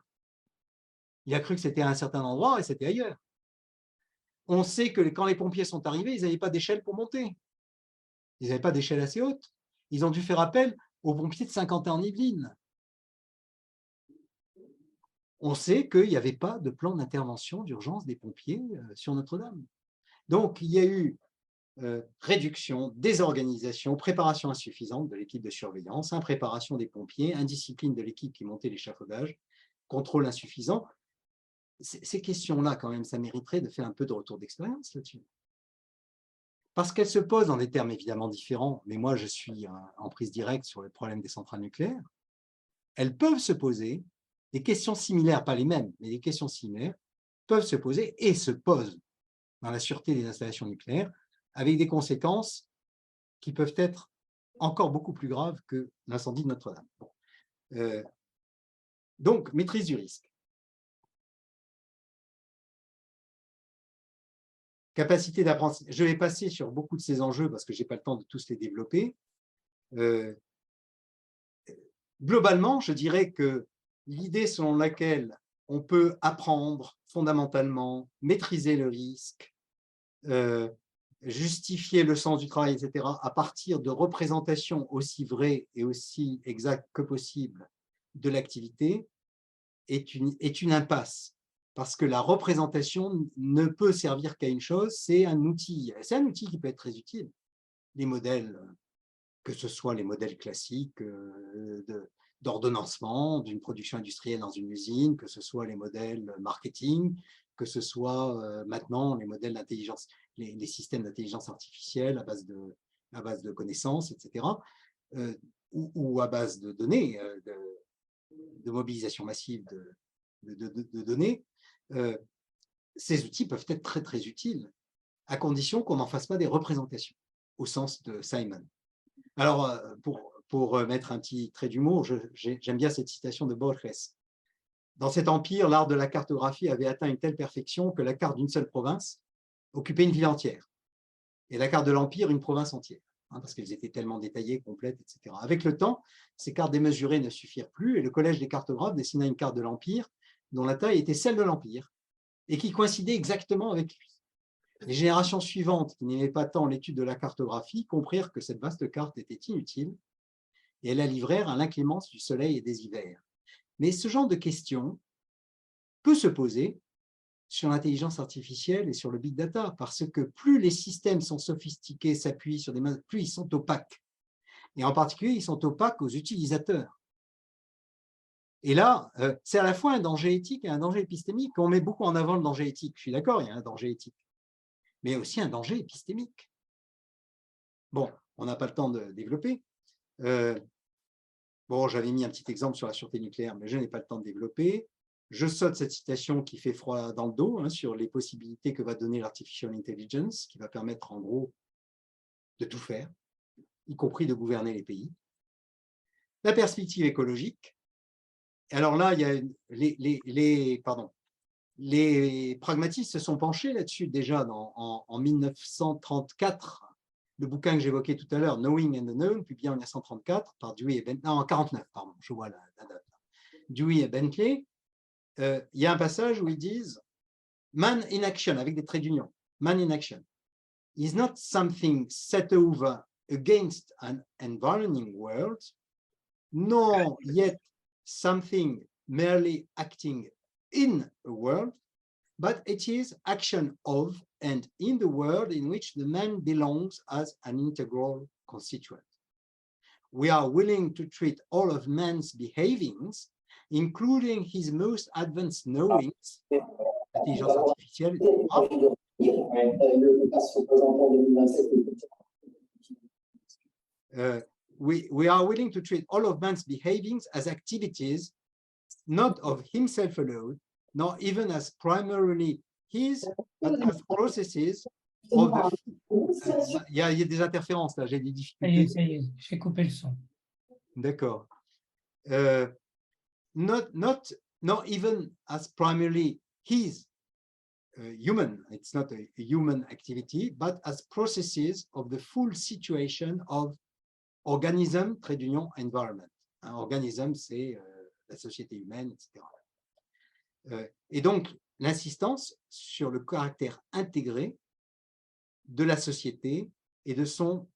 Il a cru que c'était à un certain endroit et c'était ailleurs. On sait que quand les pompiers sont arrivés, ils n'avaient pas d'échelle pour monter. Ils n'avaient pas d'échelle assez haute. Ils ont dû faire appel aux pompiers de Saint-Quentin-en-Yvelines. On sait qu'il n'y avait pas de plan d'intervention d'urgence des pompiers sur Notre-Dame. Donc, il y a eu réduction, désorganisation, préparation insuffisante de l'équipe de surveillance, impréparation des pompiers, indiscipline de l'équipe qui montait l'échafaudage, contrôle insuffisant. Ces questions-là, quand même, ça mériterait de faire un peu de retour d'expérience là-dessus. Parce qu'elles se posent dans des termes évidemment différents, mais moi je suis en prise directe sur le problème des centrales nucléaires. Elles peuvent se poser, des questions similaires, pas les mêmes, mais des questions similaires, peuvent se poser et se posent dans la sûreté des installations nucléaires, avec des conséquences qui peuvent être encore beaucoup plus graves que l'incendie de Notre-Dame. Bon. Donc, maîtrise du risque. Capacité d'apprentissage. Je vais passer sur beaucoup de ces enjeux parce que je n'ai pas le temps de tous les développer. Globalement, je dirais que l'idée selon laquelle on peut apprendre fondamentalement, maîtriser le risque, justifier le sens du travail, etc., à partir de représentations aussi vraies et aussi exactes que possible de l'activité, est une impasse. Parce que la représentation ne peut servir qu'à une chose, c'est un outil. C'est un outil qui peut être très utile. Les modèles, que ce soit les modèles classiques d'ordonnancement d'une production industrielle dans une usine, que ce soit les modèles marketing, que ce soit maintenant les modèles d'intelligence, les systèmes d'intelligence artificielle à base de connaissances, etc., ou à base de données, de mobilisation massive de données. Ces outils peuvent être très, très utiles, à condition qu'on n'en fasse pas des représentations, au sens de Simon. Alors, pour mettre un petit trait d'humour, j'aime bien cette citation de Borges. Dans cet empire, l'art de la cartographie avait atteint une telle perfection que la carte d'une seule province occupait une ville entière, et la carte de l'empire, une province entière, parce qu'elles étaient tellement détaillées, complètes, etc. Avec le temps, ces cartes démesurées ne suffirent plus, et le collège des cartographes dessina une carte de l'empire dont la taille était celle de l'Empire, et qui coïncidait exactement avec lui. Les générations suivantes, qui n'aimaient pas tant l'étude de la cartographie, comprirent que cette vaste carte était inutile, et la livrèrent à l'inclémence du soleil et des hivers. Mais ce genre de question peut se poser sur l'intelligence artificielle et sur le big data, parce que plus les systèmes sont sophistiqués, s'appuient sur des mains, plus ils sont opaques. Et en particulier, ils sont opaques aux utilisateurs. Et là, c'est à la fois un danger éthique et un danger épistémique. On met beaucoup en avant le danger éthique. Je suis d'accord, il y a un danger éthique. Mais aussi un danger épistémique. Bon, on n'a pas le temps de développer. Bon, j'avais mis un petit exemple sur la sûreté nucléaire, mais je n'ai pas le temps de développer. Je saute cette citation qui fait froid dans le dos sur les possibilités que va donner l'artificial intelligence, qui va permettre en gros de tout faire, y compris de gouverner les pays. La perspective écologique. Alors là, il y a les pragmatistes se sont penchés là-dessus déjà en 1934. Le bouquin que j'évoquais tout à l'heure, Knowing and Unknown, publié en 1934 par Dewey et Bentley, en 49, pardon, je vois la date. Dewey et Bentley, il y a un passage où ils disent Man in action, avec des traits d'union, man in action is not something set over against an environing world, nor yet something merely acting in a world, but it is action of and in the world in which the man belongs as an integral constituent. We are willing to treat all of man's behavings, including his most advanced knowings, intelligence artificielle, we are willing to treat all of man's behavings as activities, not of himself alone, nor even as primarily his, but as processes of the... Il y a des interférences là, j'ai des difficultés. Ça y est, je vais couper le son. D'accord. Not even as primarily his human. It's not a human activity, but as processes of the full situation of organism, trait d'union, environment. Un organisme, c'est la société humaine, etc. Et donc, l'insistance sur le caractère intégré de la société et de son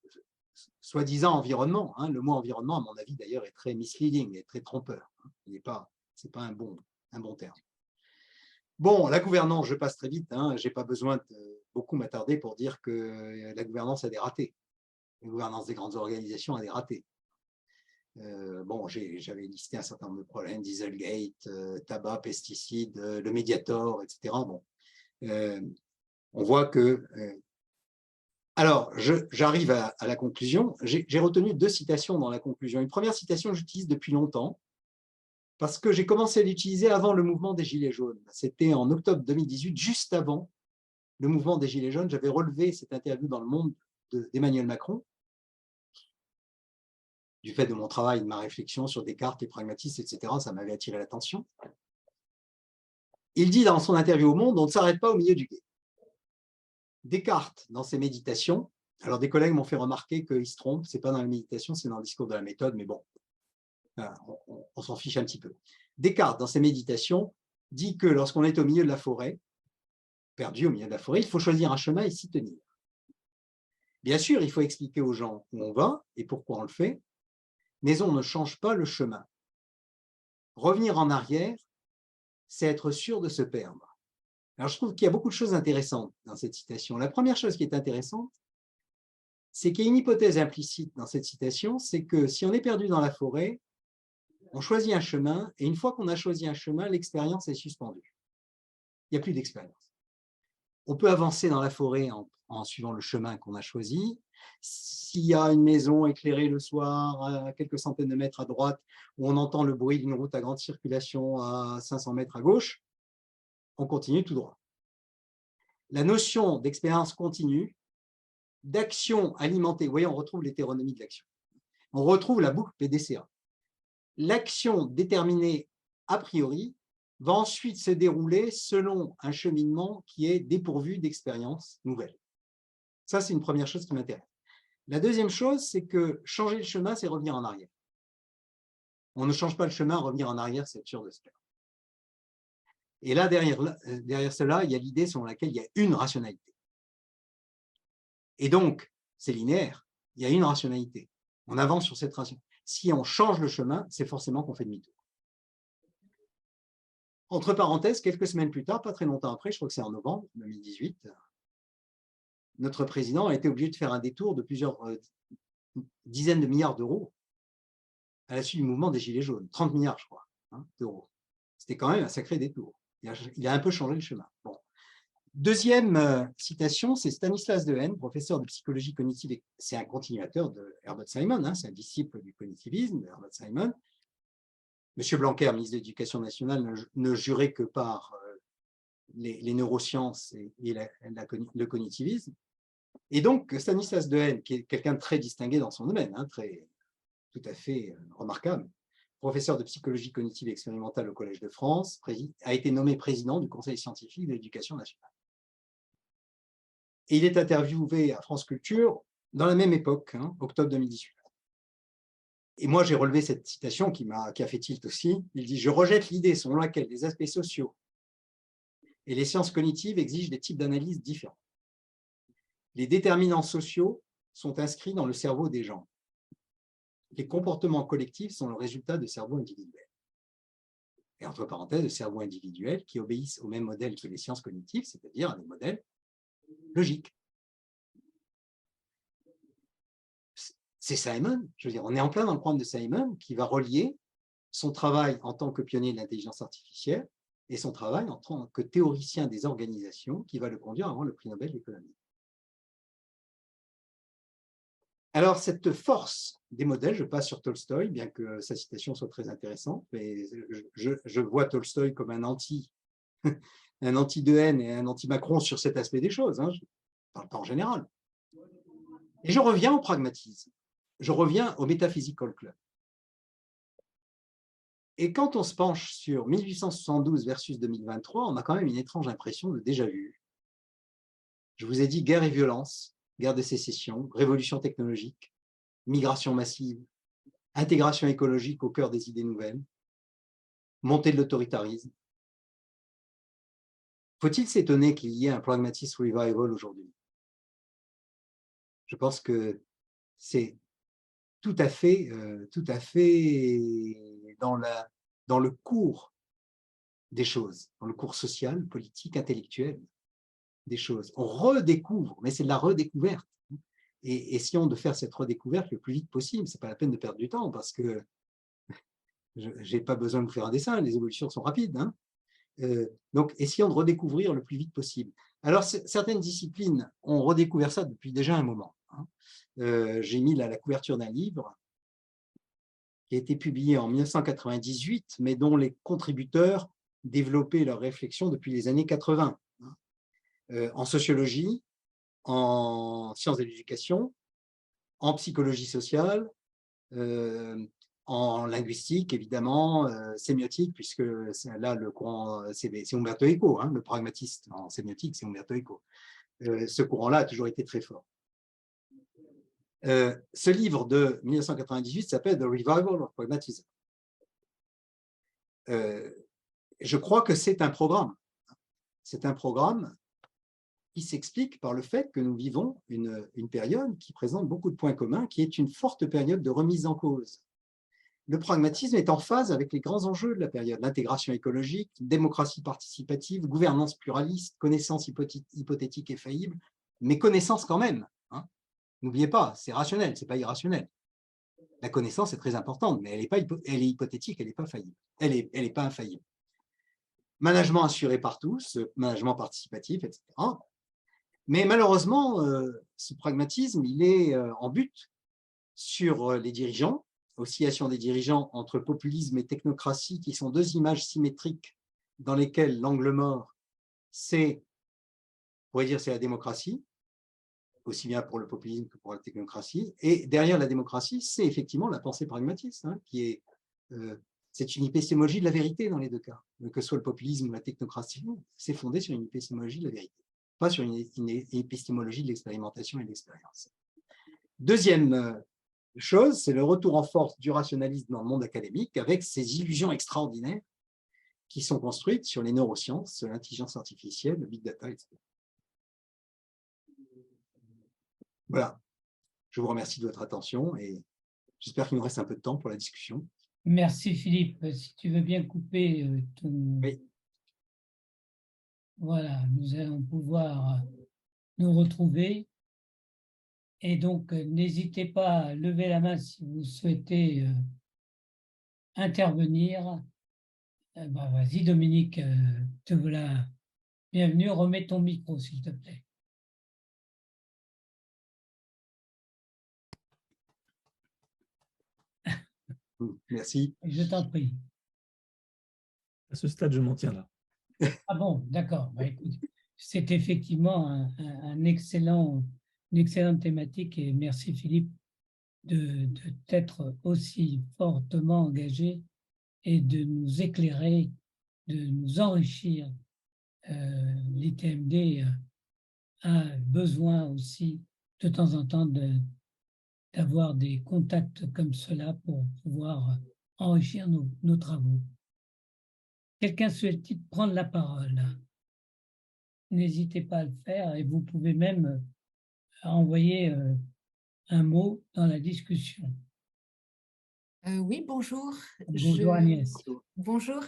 soi-disant environnement. Le mot environnement, à mon avis, d'ailleurs, est très misleading, est très trompeur. C'est pas un bon terme. Bon, la gouvernance, je passe très vite. Je n'ai pas besoin de beaucoup m'attarder pour dire que la gouvernance a des ratés. La gouvernance des grandes organisations a des ratés. Bon, j'avais listé un certain nombre de problèmes, Dieselgate, tabac, pesticides, le Mediator, etc. Bon, on voit que... alors, j'arrive à la conclusion. J'ai retenu 2 citations dans la conclusion. Une première citation que j'utilise depuis longtemps, parce que j'ai commencé à l'utiliser avant le mouvement des Gilets jaunes. C'était en octobre 2018, juste avant le mouvement des Gilets jaunes. J'avais relevé cette interview dans Le Monde d'Emmanuel Macron, du fait de mon travail, de ma réflexion sur Descartes, les pragmatistes, etc. Ça m'avait attiré l'attention. Il dit dans son interview au Monde, on ne s'arrête pas au milieu du gué. Descartes, dans ses méditations, alors des collègues m'ont fait remarquer qu'ils se trompent, ce n'est pas dans la méditation, c'est dans le discours de la méthode, mais bon, on s'en fiche un petit peu. Descartes, dans ses méditations, dit que lorsqu'on est au milieu de la forêt, perdu au milieu de la forêt, il faut choisir un chemin et s'y tenir. Bien sûr, il faut expliquer aux gens où on va et pourquoi on le fait, mais on ne change pas le chemin. Revenir en arrière, c'est être sûr de se perdre. Alors, je trouve qu'il y a beaucoup de choses intéressantes dans cette citation. La première chose qui est intéressante, c'est qu'il y a une hypothèse implicite dans cette citation, c'est que si on est perdu dans la forêt, on choisit un chemin, et une fois qu'on a choisi un chemin, l'expérience est suspendue. Il n'y a plus d'expérience. On peut avancer dans la forêt en suivant le chemin qu'on a choisi. S'il y a une maison éclairée le soir, à quelques centaines de mètres à droite, où on entend le bruit d'une route à grande circulation à 500 mètres à gauche, on continue tout droit. La notion d'expérience continue, d'action alimentée, vous voyez, on retrouve l'hétéronomie de l'action. On retrouve la boucle PDCA. L'action déterminée a priori va ensuite se dérouler selon un cheminement qui est dépourvu d'expériences nouvelles. Ça, c'est une première chose qui m'intéresse. La deuxième chose, c'est que changer le chemin, c'est revenir en arrière. On ne change pas le chemin, revenir en arrière, c'est être sûr de se perdre. Et là, derrière cela, il y a l'idée selon laquelle il y a une rationalité. Et donc, c'est linéaire, il y a une rationalité. On avance sur cette rationalité. Si on change le chemin, c'est forcément qu'on fait demi-tour. Entre parenthèses, quelques semaines plus tard, pas très longtemps après, je crois que c'est en novembre 2018, notre président a été obligé de faire un détour de plusieurs dizaines de milliards d'euros à la suite du mouvement des Gilets jaunes. 30 milliards, je crois, d'euros. C'était quand même un sacré détour. Il a un peu changé le chemin. Bon. Deuxième citation, c'est Stanislas Dehaene, professeur de psychologie cognitive. C'est un continuateur de Herbert Simon, c'est un disciple du cognitivisme de Herbert Simon. Monsieur Blanquer, ministre de l'Éducation nationale, ne jurait que par les neurosciences et le cognitivisme. Et donc, Stanislas Dehaene, qui est quelqu'un de très distingué dans son domaine, tout à fait remarquable, professeur de psychologie cognitive et expérimentale au Collège de France, a été nommé président du Conseil scientifique de l'Éducation nationale. Et il est interviewé à France Culture dans la même époque, octobre 2018. Et moi, j'ai relevé cette citation qui a fait tilt aussi. Il dit « Je rejette l'idée selon laquelle les aspects sociaux et les sciences cognitives exigent des types d'analyse différents. Les déterminants sociaux sont inscrits dans le cerveau des gens. Les comportements collectifs sont le résultat de cerveaux individuels. » Et entre parenthèses, de cerveaux individuels qui obéissent au même modèle que les sciences cognitives, c'est-à-dire à des modèles logiques. C'est Simon, je veux dire, on est en plein dans le programme de Simon qui va relier son travail en tant que pionnier de l'intelligence artificielle et son travail en tant que théoricien des organisations qui va le conduire à avoir le prix Nobel d'économie. Alors, cette force des modèles, je passe sur Tolstoï, bien que sa citation soit très intéressante, mais je vois Tolstoï comme un anti-Dehaene et un anti-Macron sur cet aspect des choses, je ne parle pas en général. Et je reviens au pragmatisme, je reviens au Metaphysical Club. Et quand on se penche sur 1872 versus 2023, on a quand même une étrange impression de déjà-vu. Je vous ai dit guerre et violence, guerre de sécession, révolution technologique, migration massive, intégration écologique au cœur des idées nouvelles, montée de l'autoritarisme. Faut-il s'étonner qu'il y ait un pragmatist revival aujourd'hui? Je pense que c'est tout à fait dans le cours des choses, dans le cours social, politique, intellectuel des choses. On redécouvre, mais c'est de la redécouverte. Et essayons de faire cette redécouverte le plus vite possible. Ce n'est pas la peine de perdre du temps parce que je n'ai pas besoin de vous faire un dessin, les évolutions sont rapides. Hein. Donc, essayons de redécouvrir le plus vite possible. Alors, certaines disciplines ont redécouvert ça depuis déjà un moment. Hein. J'ai mis là la couverture d'un livre qui a été publié en 1998, mais dont les contributeurs développaient leurs réflexions depuis les années 80. En sociologie, en sciences de l'éducation, en psychologie sociale, en linguistique, évidemment, sémiotique, puisque là, le courant, c'est Umberto Eco, hein, le pragmatiste en sémiotique, c'est Umberto Eco. Ce courant-là a toujours été très fort. Ce livre de 1998 s'appelle « The Revival of Pragmatism ». Je crois que c'est un programme. C'est un programme qui s'explique par le fait que nous vivons une période qui présente beaucoup de points communs, qui est une forte période de remise en cause. Le pragmatisme est en phase avec les grands enjeux de la période, l'intégration écologique, démocratie participative, gouvernance pluraliste, connaissance hypothétique et faillible, mais connaissance quand même. Hein. N'oubliez pas, c'est rationnel, ce n'est pas irrationnel. La connaissance est très importante, mais elle est hypothétique, elle n'est pas faillible. Elle est pas infaillible. Management assuré par tous, management participatif, etc. Mais malheureusement, ce pragmatisme, il est en but sur les dirigeants, oscillation des dirigeants entre populisme et technocratie, qui sont deux images symétriques dans lesquelles l'angle mort, c'est, on pourrait dire, c'est la démocratie, aussi bien pour le populisme que pour la technocratie. Et derrière la démocratie, c'est effectivement la pensée pragmatiste, hein, qui est, c'est une épistémologie de la vérité dans les deux cas. Que ce soit le populisme ou la technocratie, c'est fondé sur une épistémologie de la vérité, pas sur une épistémologie de l'expérimentation et de l'expérience. Deuxième chose, c'est le retour en force du rationalisme dans le monde académique avec ces illusions extraordinaires qui sont construites sur les neurosciences, l'intelligence artificielle, le big data, etc. Voilà, je vous remercie de votre attention et j'espère qu'il nous reste un peu de temps pour la discussion. Merci Philippe. Si tu veux bien couper ton… Oui. Voilà, nous allons pouvoir nous retrouver. Et donc, n'hésitez pas à lever la main si vous souhaitez intervenir. Bah, vas-y Dominique, te voilà. Bienvenue, remets ton micro s'il te plaît. Merci. Je t'en prie. À ce stade, je m'en tiens là. Ah bon, d'accord. Bah, écoute, c'est effectivement une excellente thématique et merci Philippe de t'être aussi fortement engagé et de nous éclairer, de nous enrichir. L'ITMD a besoin aussi de temps en temps d'avoir des contacts comme cela pour pouvoir enrichir nos travaux. Quelqu'un souhaite prendre la parole? N'hésitez pas à le faire et vous pouvez même envoyer un mot dans la discussion. Oui, bonjour. Bonjour Agnès. Bonjour.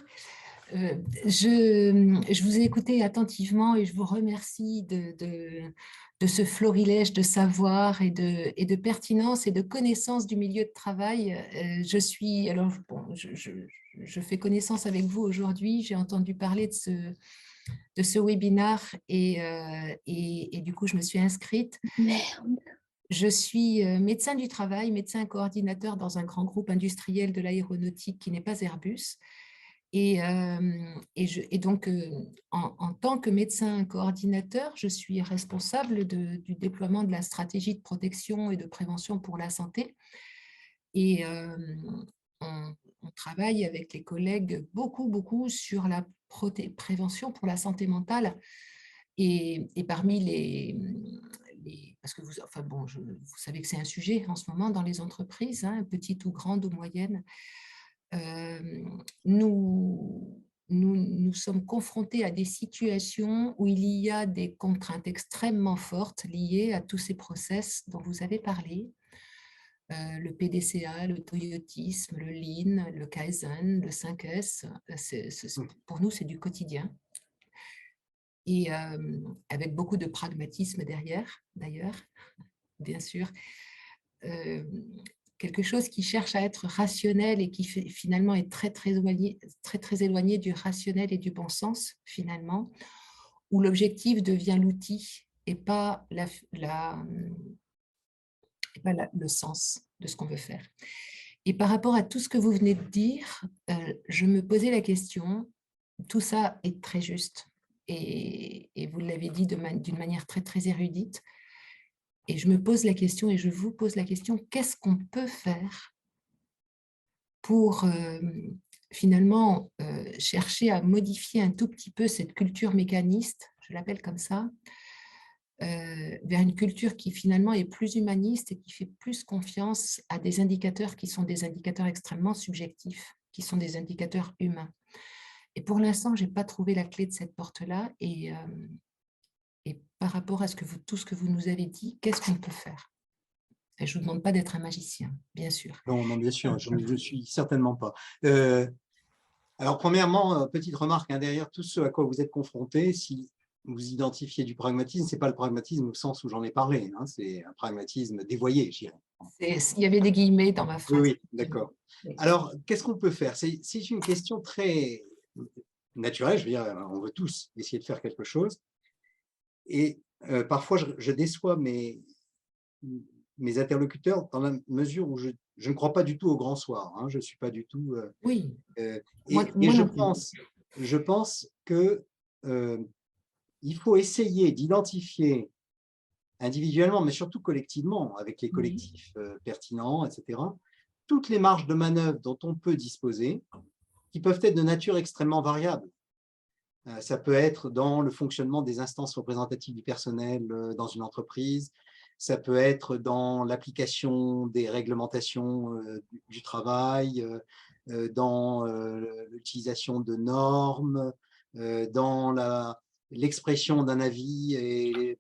Je vous ai écouté attentivement et je vous remercie de ce florilège de savoir et de pertinence et de connaissance du milieu de travail. Je fais connaissance avec vous aujourd'hui. J'ai entendu parler de ce webinaire et du coup, je me suis inscrite. Merde. Je suis médecin du travail, médecin coordinateur dans un grand groupe industriel de l'aéronautique qui n'est pas Airbus. Et donc, en tant que médecin coordinateur, je suis responsable du déploiement de la stratégie de protection et de prévention pour la santé. Et on travaille avec les collègues beaucoup sur la prévention pour la santé mentale. Et parmi parce que vous savez que c'est un sujet en ce moment dans les entreprises, hein, petites ou grandes ou moyennes, nous sommes confrontés à des situations où il y a des contraintes extrêmement fortes liées à tous ces process dont vous avez parlé. Le PDCA, le toyotisme, le Lean, le Kaizen, le 5S, pour nous, c'est du quotidien. Et avec beaucoup de pragmatisme derrière, d'ailleurs, bien sûr. Quelque chose qui cherche à être rationnel et qui finalement est très éloigné du rationnel et du bon sens, finalement, où l'objectif devient l'outil et pas le sens de ce qu'on veut faire. Et par rapport à tout ce que vous venez de dire, je me posais la question, tout ça est très juste, et vous l'avez dit d'une manière très érudite, et je me pose la question, et je vous pose la question, qu'est-ce qu'on peut faire pour finalement chercher à modifier un tout petit peu cette culture mécaniste, je l'appelle comme ça, vers une culture qui finalement est plus humaniste et qui fait plus confiance à des indicateurs qui sont des indicateurs extrêmement subjectifs, qui sont des indicateurs humains. Et pour l'instant, je n'ai pas trouvé la clé de cette porte-là. Et par rapport à tout ce que vous nous avez dit, qu'est-ce qu'on peut faire? Et je ne vous demande pas d'être un magicien, bien sûr. Non, bien sûr, je ne suis certainement pas. Alors, premièrement, petite remarque, hein, derrière tout ce à quoi vous êtes confrontés, si vous identifiez du pragmatisme, ce n'est pas le pragmatisme au sens où j'en ai parlé, hein, c'est un pragmatisme dévoyé, je dirais. Il y avait des guillemets dans ma phrase. Oui, d'accord. Alors, qu'est-ce qu'on peut faire? C'est une question très naturelle, je veux dire, on veut tous essayer de faire quelque chose. Et parfois, je déçois mes interlocuteurs dans la mesure où je ne crois pas du tout au grand soir. Hein, je ne suis pas du tout… oui. Et je pense que il faut essayer d'identifier individuellement, mais surtout collectivement, avec les collectifs pertinents, etc., toutes les marges de manœuvre dont on peut disposer, qui peuvent être de nature extrêmement variable. Ça peut être dans le fonctionnement des instances représentatives du personnel dans une entreprise, ça peut être dans l'application des réglementations du travail, dans l'utilisation de normes, dans l'expression d'un avis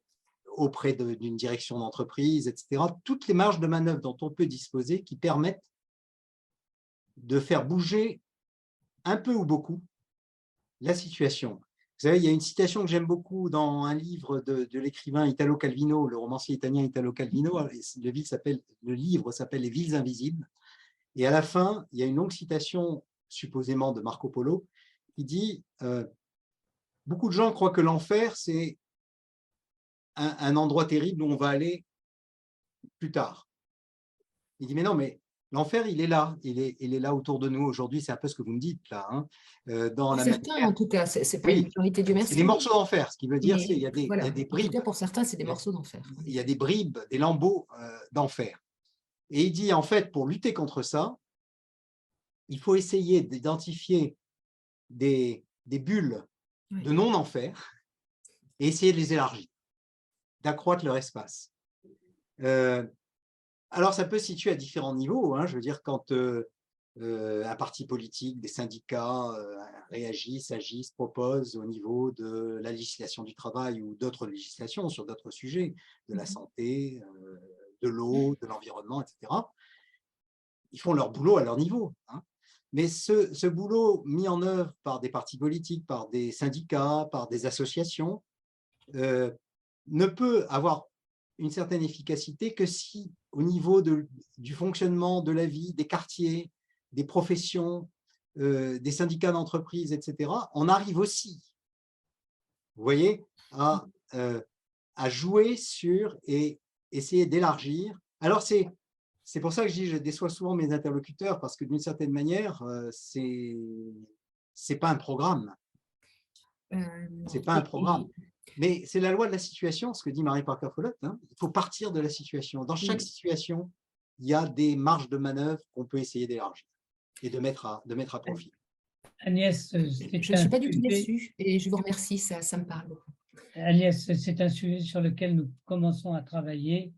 auprès d'une direction d'entreprise, etc. Toutes les marges de manœuvre dont on peut disposer qui permettent de faire bouger un peu ou beaucoup la situation. Vous savez, il y a une citation que j'aime beaucoup dans un livre de l'écrivain Italo Calvino, le romancier italien Italo Calvino. Le livre s'appelle « Les villes invisibles ». Et à la fin, il y a une longue citation, supposément de Marco Polo, qui dit beaucoup de gens croient que l'enfer, c'est un endroit terrible où on va aller plus tard. Il dit, mais non, mais l'enfer, il est là. Il est là autour de nous aujourd'hui. C'est un peu ce que vous me dites là. Hein. Pour certains, en tout cas, ce n'est pas une majorité du merci. C'est des morceaux d'enfer. Ce qui veut dire, qu'il y a des bribes. En tout cas, pour certains, c'est des morceaux d'enfer. Il y a des bribes, des lambeaux d'enfer. Et il dit, en fait, pour lutter contre ça, il faut essayer d'identifier des bulles de non-enfer et essayer de les élargir, d'accroître leur espace. Alors, ça peut se situer à différents niveaux. Hein, je veux dire, quand un parti politique, des syndicats réagissent, agissent, proposent au niveau de la législation du travail ou d'autres législations sur d'autres sujets, de la santé, de l'eau, de l'environnement, etc. Ils font leur boulot à leur niveau. Hein. Mais ce boulot mis en œuvre par des partis politiques, par des syndicats, par des associations, ne peut avoir une certaine efficacité que si, au niveau du fonctionnement de la vie, des quartiers, des professions, des syndicats d'entreprise, etc., on arrive aussi, vous voyez, à jouer sur et essayer d'élargir. Alors, c'est pour ça que je dis, je déçois souvent mes interlocuteurs, parce que d'une certaine manière, c'est pas un programme. C'est pas un programme. Mais c'est la loi de la situation, ce que dit Marie Parker Follett. Hein. Il faut partir de la situation. Dans chaque situation, il y a des marges de manœuvre qu'on peut essayer d'élargir. et de mettre à profit. Agnès, Je c'est ne suis un pas du tout sujet, déçue et je vous remercie, ça me parle beaucoup. Agnès, c'est un sujet sur lequel nous commençons à travailler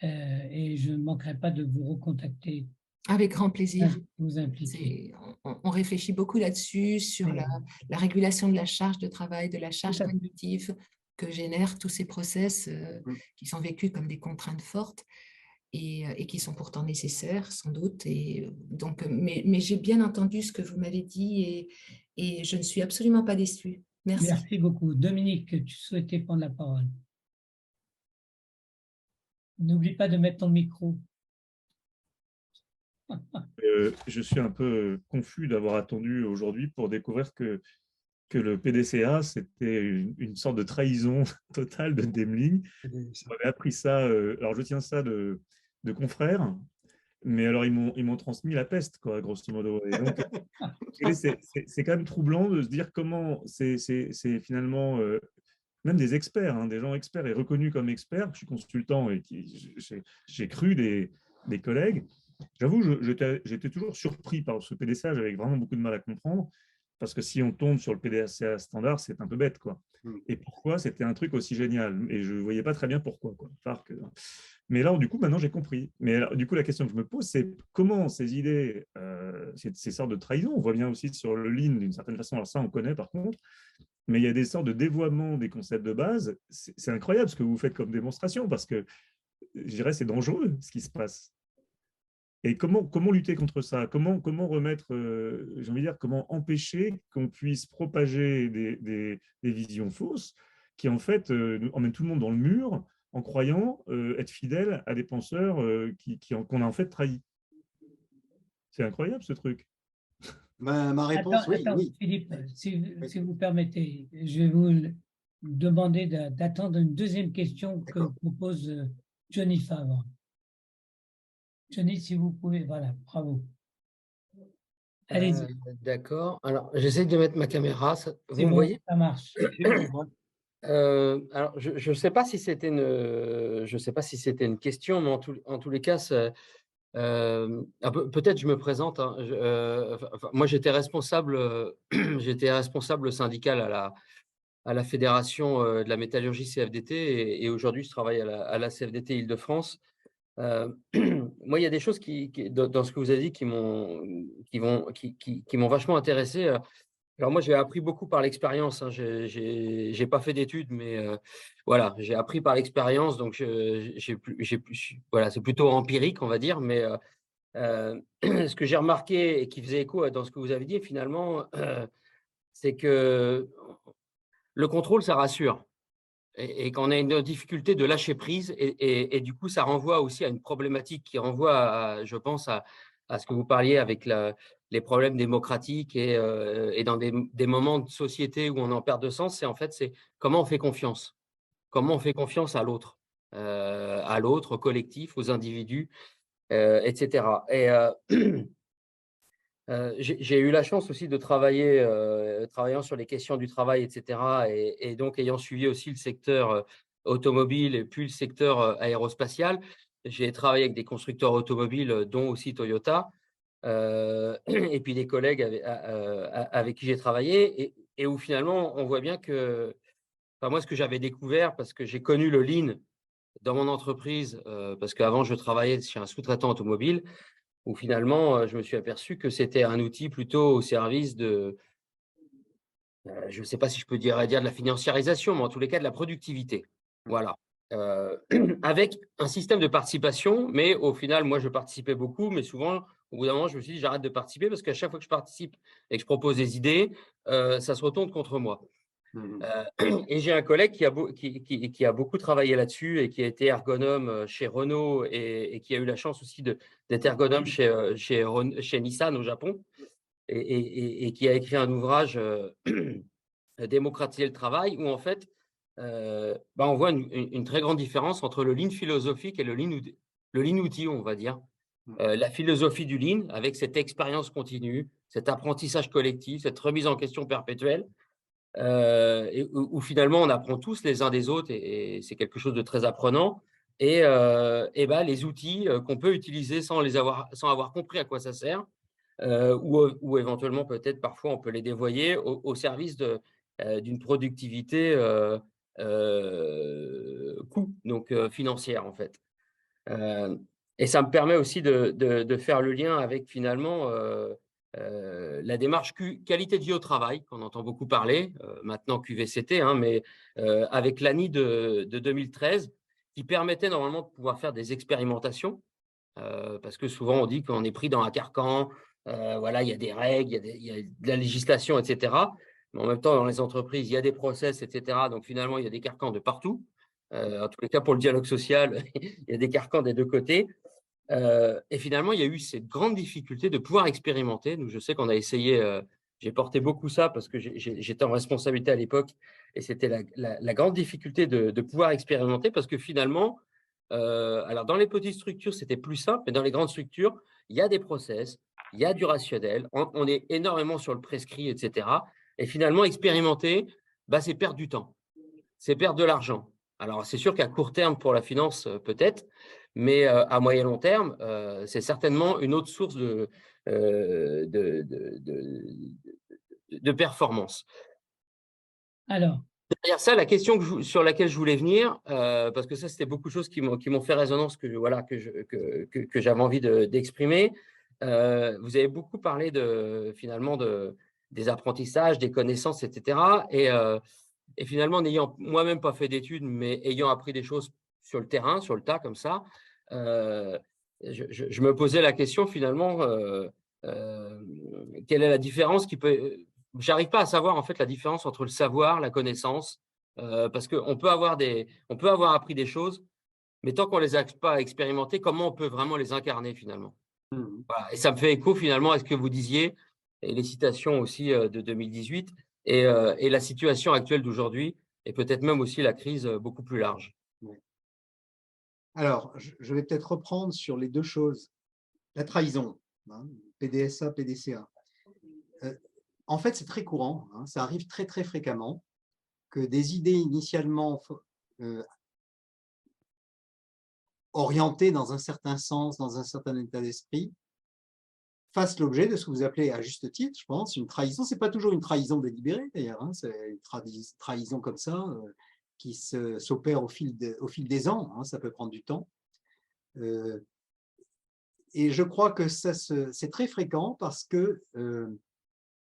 et je ne manquerai pas de vous recontacter, Avec grand plaisir. vous impliquer. On réfléchit beaucoup là-dessus, sur la régulation de la charge de travail, de la charge Tout à fait. cognitive que génèrent tous ces process qui sont vécus comme des contraintes fortes et qui sont pourtant nécessaires, sans doute. Et donc, mais j'ai bien entendu ce que vous m'avez dit et je ne suis absolument pas déçue. Merci. Merci beaucoup. Dominique, tu souhaitais prendre la parole. N'oublie pas de mettre ton micro. Je suis un peu confus d'avoir attendu aujourd'hui pour découvrir que le PDCA, c'était une sorte de trahison totale de Demling. J'avais appris ça, alors je tiens ça de confrères, mais alors ils m'ont transmis la peste, quoi, grosso modo. Et donc, c'est quand même troublant de se dire comment c'est finalement même des experts, hein, des gens experts et reconnus comme experts. Je suis consultant et j'ai cru des collègues. J'avoue, j'étais toujours surpris par ce PDCA, j'avais vraiment beaucoup de mal à comprendre, parce que si on tombe sur le PDCA standard, c'est un peu bête, quoi. Et pourquoi c'était un truc aussi génial? Et je ne voyais pas très bien pourquoi, quoi. Mais là, du coup, maintenant, j'ai compris. Mais alors, du coup, la question que je me pose, c'est comment ces idées, ces sortes de trahisons, on voit bien aussi sur le Lean d'une certaine façon, alors ça, on connaît par contre, mais il y a des sortes de dévoiement des concepts de base. C'est incroyable ce que vous faites comme démonstration, parce que, je dirais, c'est dangereux ce qui se passe. Et comment lutter contre ça? Comment remettre, j'ai envie de dire, comment empêcher qu'on puisse propager des visions fausses qui, en fait, emmènent tout le monde dans le mur en croyant être fidèle à des penseurs qu'on a en fait trahis. C'est incroyable, ce truc. Ma réponse, Attends, oui. Philippe, si vous permettez, je vais vous demander d'attendre une deuxième question que propose Johnny Favre. Johnny, si vous pouvez, voilà, bravo. Allez-y. D'accord. Alors, j'essaie de mettre ma caméra. Vous me Bon, voyez? ça marche. Alors, je ne sais pas si c'était une question, mais en tous les cas, peut-être je me présente. Hein. Moi, j'étais responsable syndical à la Fédération de la métallurgie CFDT et aujourd'hui, je travaille à la CFDT Île-de-France. Moi, il y a des choses dans ce que vous avez dit qui m'ont vachement intéressé. Alors moi, j'ai appris beaucoup par l'expérience. Hein. J'ai pas fait d'études, mais voilà, j'ai appris par l'expérience. Donc, voilà, c'est plutôt empirique, on va dire. Mais ce que j'ai remarqué et qui faisait écho dans ce que vous avez dit, finalement, c'est que le contrôle, ça rassure. Et qu'on a une difficulté de lâcher prise. Et du coup, ça renvoie aussi à une problématique qui renvoie, je pense, à ce que vous parliez avec les problèmes démocratiques et dans des moments de société où on en perd de sens. C'est comment on fait confiance. Comment on fait confiance à l'autre, au collectif, aux individus, etc. Et j'ai eu la chance aussi de travaillant sur les questions du travail, etc. Et donc, ayant suivi aussi le secteur automobile et puis le secteur aérospatial, j'ai travaillé avec des constructeurs automobiles, dont aussi Toyota, et puis des collègues avec qui j'ai travaillé et où finalement, on voit bien que, enfin, moi, ce que j'avais découvert, parce que j'ai connu le Lean dans mon entreprise, parce qu'avant, je travaillais chez un sous-traitant automobile, où finalement, je me suis aperçu que c'était un outil plutôt au service de, je ne sais pas si je peux dire de la financiarisation, mais en tous les cas de la productivité. Voilà. Avec un système de participation, mais au final, moi, je participais beaucoup, mais souvent, au bout d'un moment, je me suis dit, j'arrête de participer parce qu'à chaque fois que je participe et que je propose des idées, ça se retourne contre moi. Et j'ai un collègue qui a beaucoup travaillé là-dessus et qui a été ergonome chez Renault et qui a eu la chance aussi d'être ergonome chez Nissan au Japon et qui a écrit un ouvrage Démocratiser le travail où en fait on voit une très grande différence entre le lean philosophique et le lean outil, on va dire. La philosophie du lean avec cette expérience continue, cet apprentissage collectif, cette remise en question perpétuelle. Où finalement on apprend tous les uns des autres et c'est quelque chose de très apprenant les outils qu'on peut utiliser sans avoir compris à quoi ça sert, ou éventuellement peut-être parfois on peut les dévoyer au service d'une productivité coût, donc financière en fait. Et ça me permet aussi de faire le lien avec finalement la démarche qualité de vie au travail, qu'on entend beaucoup parler, maintenant QVCT, hein, mais avec l'ANI de 2013, qui permettait normalement de pouvoir faire des expérimentations, parce que souvent on dit qu'on est pris dans un carcan, voilà, il y a des règles, il y a de la législation, etc. Mais en même temps, dans les entreprises, il y a des process, etc. Donc finalement, il y a des carcans de partout. En tous les cas, pour le dialogue social, il y a des carcans des deux côtés. Et finalement, il y a eu cette grande difficulté de pouvoir expérimenter. Nous, je sais qu'on a essayé, j'ai porté beaucoup ça parce que j'étais en responsabilité à l'époque, et c'était la grande difficulté de pouvoir expérimenter parce que finalement, alors dans les petites structures, c'était plus simple, mais dans les grandes structures, il y a des process, il y a du rationnel, on est énormément sur le prescrit, etc. Et finalement, expérimenter, bah, c'est perdre du temps, c'est perdre de l'argent. Alors, c'est sûr qu'à court terme, pour la finance, peut-être, mais à moyen long terme, c'est certainement une autre source de performance. Alors, Derrière ça, la question sur laquelle je voulais venir, parce que ça, c'était beaucoup de choses qui m'ont fait résonance, que j'avais envie d'exprimer. Vous avez beaucoup parlé finalement des apprentissages, des connaissances, etc. Et finalement, n'ayant moi-même pas fait d'études, mais ayant appris des choses sur le terrain, sur le tas, comme ça, je me posais la question finalement, quelle est la différence qui peut… J'arrive pas à savoir en fait la différence entre le savoir, la connaissance, parce qu'on peut avoir appris des choses, mais tant qu'on les a pas expérimentées, comment on peut vraiment les incarner finalement? Voilà. Et ça me fait écho finalement à ce que vous disiez, et les citations aussi de 2018, et la situation actuelle d'aujourd'hui, et peut-être même aussi la crise beaucoup plus large. Oui. Alors, je vais peut-être reprendre sur les deux choses. La trahison, hein, PDSA, PDCA. En fait, c'est très courant, hein, ça arrive très très fréquemment, que des idées initialement orientées dans un certain sens, dans un certain état d'esprit, fassent l'objet de ce que vous appelez à juste titre, je pense, une trahison. Ce n'est pas toujours une trahison délibérée d'ailleurs, hein, c'est une trahison comme ça qui s'opère au fil des ans, hein, ça peut prendre du temps. Et je crois que c'est très fréquent parce que,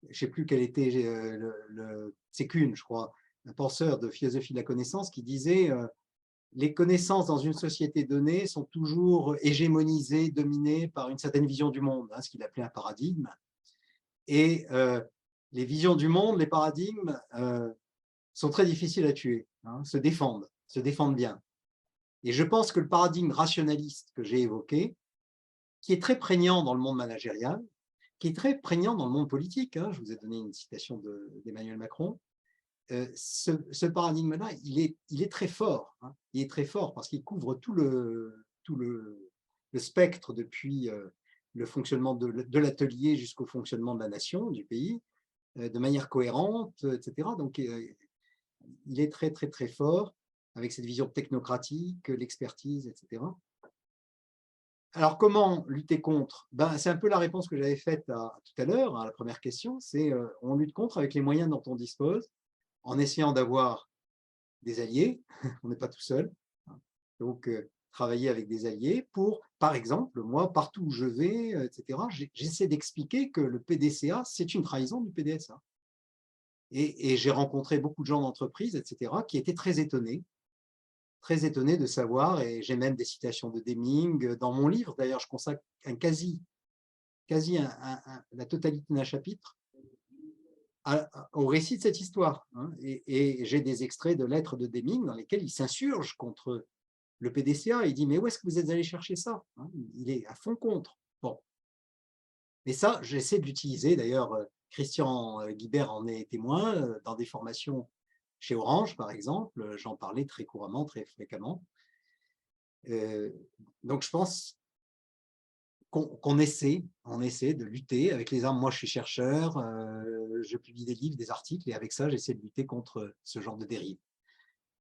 je ne sais plus quel était, c'est Kuhn, je crois, un penseur de philosophie de la connaissance, qui disait les connaissances dans une société donnée sont toujours hégémonisées, dominées par une certaine vision du monde, hein, ce qu'il appelait un paradigme. Et les visions du monde, les paradigmes, sont très difficiles à tuer, hein, se défendent bien. Et je pense que le paradigme rationaliste que j'ai évoqué, qui est très prégnant dans le monde managérial, qui est très prégnant dans le monde politique, hein, je vous ai donné une citation d'Emmanuel Macron, ce paradigme-là, il est très fort, hein, il est très fort parce qu'il couvre tout le spectre depuis le fonctionnement de l'atelier jusqu'au fonctionnement de la nation, du pays, de manière cohérente, etc. Donc, il est très, très, très fort avec cette vision technocratique, l'expertise, etc. Alors, comment lutter contre? C'est un peu la réponse que j'avais faite tout à l'heure, à la première question, c'est on lutte contre avec les moyens dont on dispose, en essayant d'avoir des alliés, on n'est pas tout seul, donc travailler avec des alliés pour, par exemple, moi, partout où je vais, etc., j'essaie d'expliquer que le PDCA, c'est une trahison du PDSA. Et j'ai rencontré beaucoup de gens d'entreprise, etc., qui étaient très étonnés de savoir, et j'ai même des citations de Deming dans mon livre, d'ailleurs je consacre la totalité d'un chapitre au récit de cette histoire, hein, et j'ai des extraits de lettres de Deming dans lesquels il s'insurge contre le PDCA, il dit mais où est-ce que vous êtes allé chercher ça, hein, il est à fond contre. Bon. Mais ça, j'essaie de l'utiliser, d'ailleurs Christian Guibert en est témoin, dans des formations chez Orange, par exemple, j'en parlais très couramment, très fréquemment. Donc, je pense qu'on essaie de lutter avec les armes. Moi, je suis chercheur, je publie des livres, des articles, et avec ça, j'essaie de lutter contre ce genre de dérive.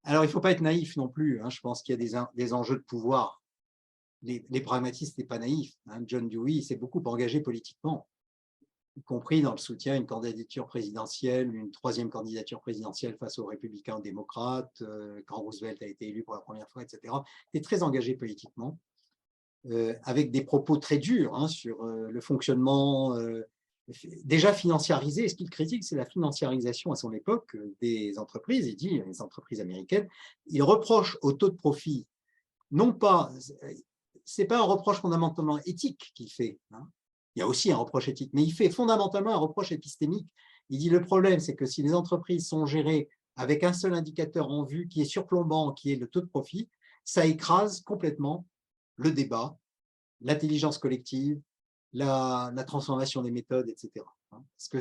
Alors, il ne faut pas être naïf non plus, hein, je pense qu'il y a des enjeux de pouvoir. Les pragmatistes n'étaient pas naïfs, hein. John Dewey s'est beaucoup engagé politiquement. y compris dans le soutien à une candidature présidentielle, une troisième candidature présidentielle face aux républicains démocrates, quand Roosevelt a été élu pour la première fois, etc. Il était très engagé politiquement, avec des propos très durs hein, sur le fonctionnement déjà financiarisé. Et ce qu'il critique, c'est la financiarisation à son époque des entreprises. Il dit, les entreprises américaines, il reproche au taux de profit, non pas, c'est pas un reproche fondamentalement éthique qu'il fait, hein. Il y a aussi un reproche éthique, mais il fait fondamentalement un reproche épistémique. Il dit le problème, c'est que si les entreprises sont gérées avec un seul indicateur en vue qui est surplombant, qui est le taux de profit, ça écrase complètement le débat, l'intelligence collective, la transformation des méthodes, etc. Parce que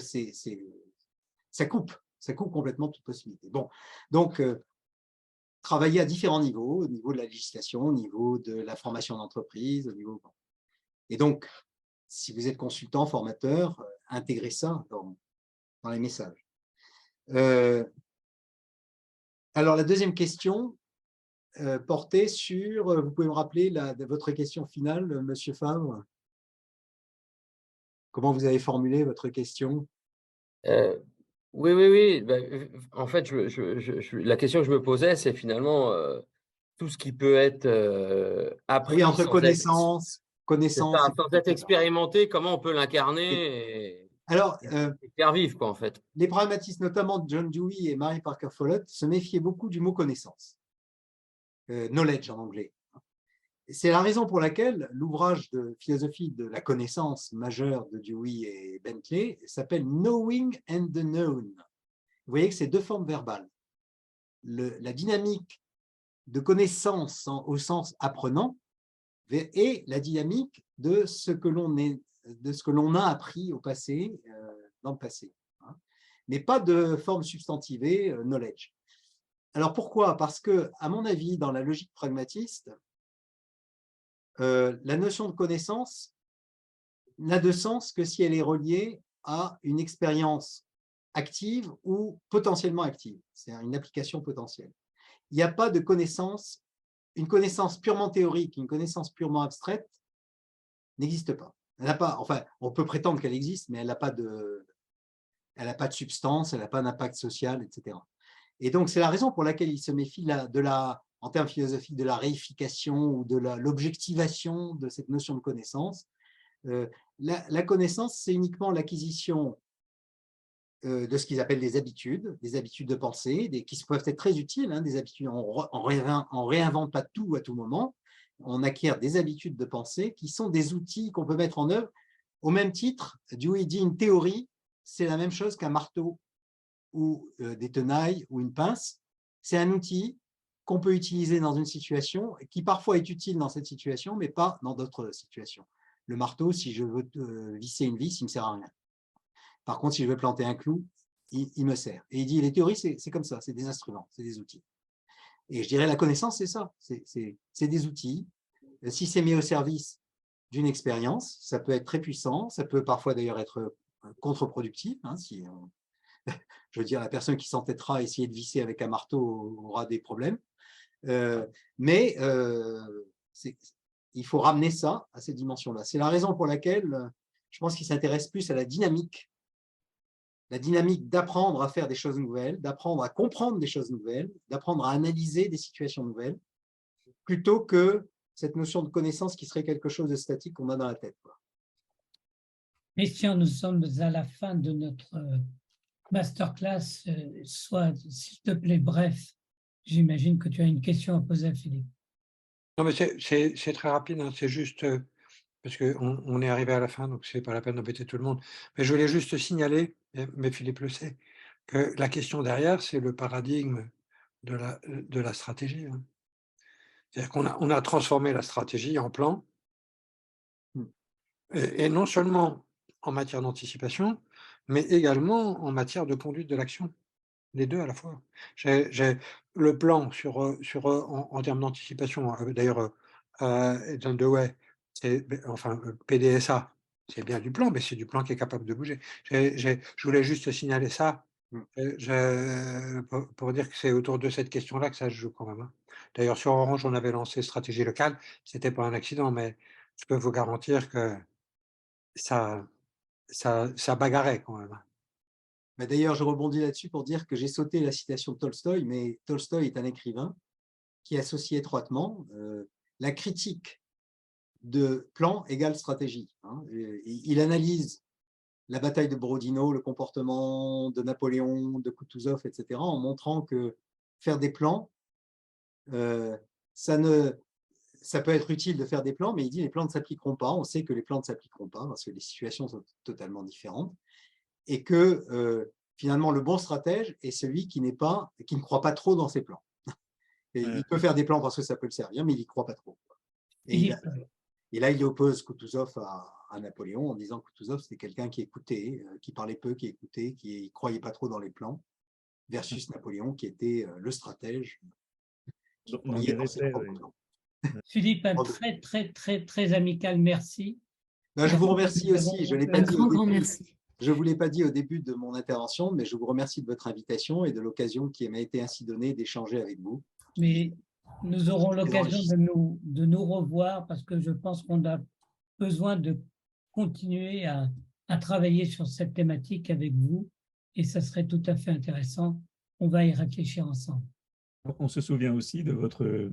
ça coupe complètement toute possibilité. Bon, donc, travailler à différents niveaux, au niveau de la législation, au niveau de la formation d'entreprise, au niveau… Et donc, si vous êtes consultant, formateur, intégrez ça dans les messages. Alors, la deuxième question portait sur, vous pouvez me rappeler votre question finale, Monsieur Favre? Comment vous avez formulé votre question? Oui. En fait, la question que je me posais, c'est finalement tout ce qui peut être appris Oui, entre sans être, connaissance, sans être etc. expérimenté, comment on peut l'incarner et Alors, faire vivre, quoi, en fait. les pragmatistes, notamment John Dewey et Mary Parker Follett, se méfiaient beaucoup du mot connaissance, knowledge en anglais. C'est la raison pour laquelle l'ouvrage de philosophie de la connaissance majeure de Dewey et Bentley s'appelle Knowing and the Known. Vous voyez que c'est deux formes verbales. La dynamique de connaissance au sens apprenant et la dynamique de ce que l'on a appris au passé, dans le passé, hein. Mais pas de forme substantivée, knowledge. Alors pourquoi? Parce que, à mon avis, dans la logique pragmatiste, la notion de connaissance n'a de sens que si elle est reliée à une expérience active ou potentiellement active, c'est une application potentielle. Il n'y a pas de connaissance, une connaissance purement théorique, une connaissance purement abstraite n'existe pas. Elle n'a pas, enfin, on peut prétendre qu'elle existe, mais elle n'a pas de substance, elle n'a pas d'impact social, etc. Et donc, c'est la raison pour laquelle il se méfie en termes philosophiques, de la réification ou de l'objectivation de cette notion de connaissance. La connaissance, c'est uniquement l'acquisition de ce qu'ils appellent des habitudes de pensée, qui peuvent être très utiles, hein, des habitudes. On réinvente pas tout à tout moment. On acquiert des habitudes de pensée qui sont des outils qu'on peut mettre en œuvre. Au même titre, Dewey dit une théorie, c'est la même chose qu'un marteau ou des tenailles ou une pince. C'est un outil qu'on peut utiliser dans une situation, qui parfois est utile dans cette situation, mais pas dans d'autres situations. Le marteau, si je veux visser une vis, il ne me sert à rien. Par contre, si je veux planter un clou, il me sert. Et il dit, les théories, c'est comme ça, c'est des instruments, c'est des outils. Et je dirais, la connaissance, c'est ça, c'est des outils. Si c'est mis au service d'une expérience, ça peut être très puissant, ça peut parfois d'ailleurs être contre-productif, hein, je veux dire, la personne qui s'entêtera à essayer de visser avec un marteau aura des problèmes. Mais il faut ramener ça à cette dimension-là. C'est la raison pour laquelle je pense qu'il s'intéresse plus à la dynamique d'apprendre à faire des choses nouvelles, d'apprendre à comprendre des choses nouvelles, d'apprendre à analyser des situations nouvelles, plutôt que cette notion de connaissance qui serait quelque chose de statique qu'on a dans la tête, quoi. Christian, nous sommes à la fin de notre masterclass. Sois, s'il te plaît, bref. J'imagine que tu as une question à poser à Philippe. Non, mais c'est très rapide, hein, c'est juste parce qu'on est arrivé à la fin, donc c'est pas la peine d'embêter tout le monde. Mais je voulais juste signaler, mais Philippe le sait, que la question derrière, c'est le paradigme de la stratégie, hein. C'est-à-dire qu'on a transformé la stratégie en plan, et non seulement en matière d'anticipation, mais également en matière de conduite de l'action. Les 2 à la fois. J'ai le plan en termes d'anticipation, d'ailleurs, John Dewey, c'est enfin, PDSA, c'est bien du plan, mais c'est du plan qui est capable de bouger. Je voulais juste signaler ça, pour dire que c'est autour de cette question-là que ça se joue quand même, hein. D'ailleurs, sur Orange, on avait lancé stratégie locale, c'était pas un accident, mais je peux vous garantir que ça ça bagarrait quand même. Mais d'ailleurs, je rebondis là-dessus pour dire que j'ai sauté la citation de Tolstoï, mais Tolstoï est un écrivain qui associe étroitement la critique de plan égale stratégie. Hein. Il analyse la bataille de Borodino, le comportement de Napoléon, de Kutuzov, etc., en montrant que faire des plans, ça peut être utile de faire des plans, mais il dit que les plans ne s'appliqueront pas. On sait que les plans ne s'appliqueront pas parce que les situations sont totalement différentes et que finalement, le bon stratège est celui qui ne croit pas trop dans ses plans. Et il peut faire des plans parce que ça peut le servir, mais il n'y croit pas trop. Et là, il oppose Kutuzov à Napoléon en disant que Kutuzov, c'était quelqu'un qui écoutait, qui parlait peu, qui écoutait, qui ne croyait pas trop dans les plans, versus Napoléon, qui était le stratège. Philippe, un très amical merci. Ben, je vous remercie aussi. Je l'ai pas dit. Grand merci. Je ne vous l'ai pas dit au début de mon intervention, mais je vous remercie de votre invitation et de l'occasion qui m'a été ainsi donnée d'échanger avec vous. Mais nous aurons l'occasion de nous revoir parce que je pense qu'on a besoin de continuer à travailler sur cette thématique avec vous et ça serait tout à fait intéressant. On va y réfléchir ensemble. On se souvient aussi de votre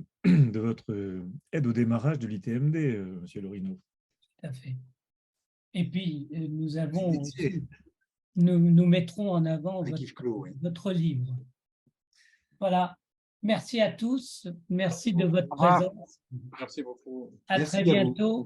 aide au démarrage de l'ITMD, Monsieur Lorino. Tout à fait. Et puis, nous mettrons en avant votre livre. Voilà. Merci à tous. Merci de votre présence. Merci beaucoup. À très bientôt.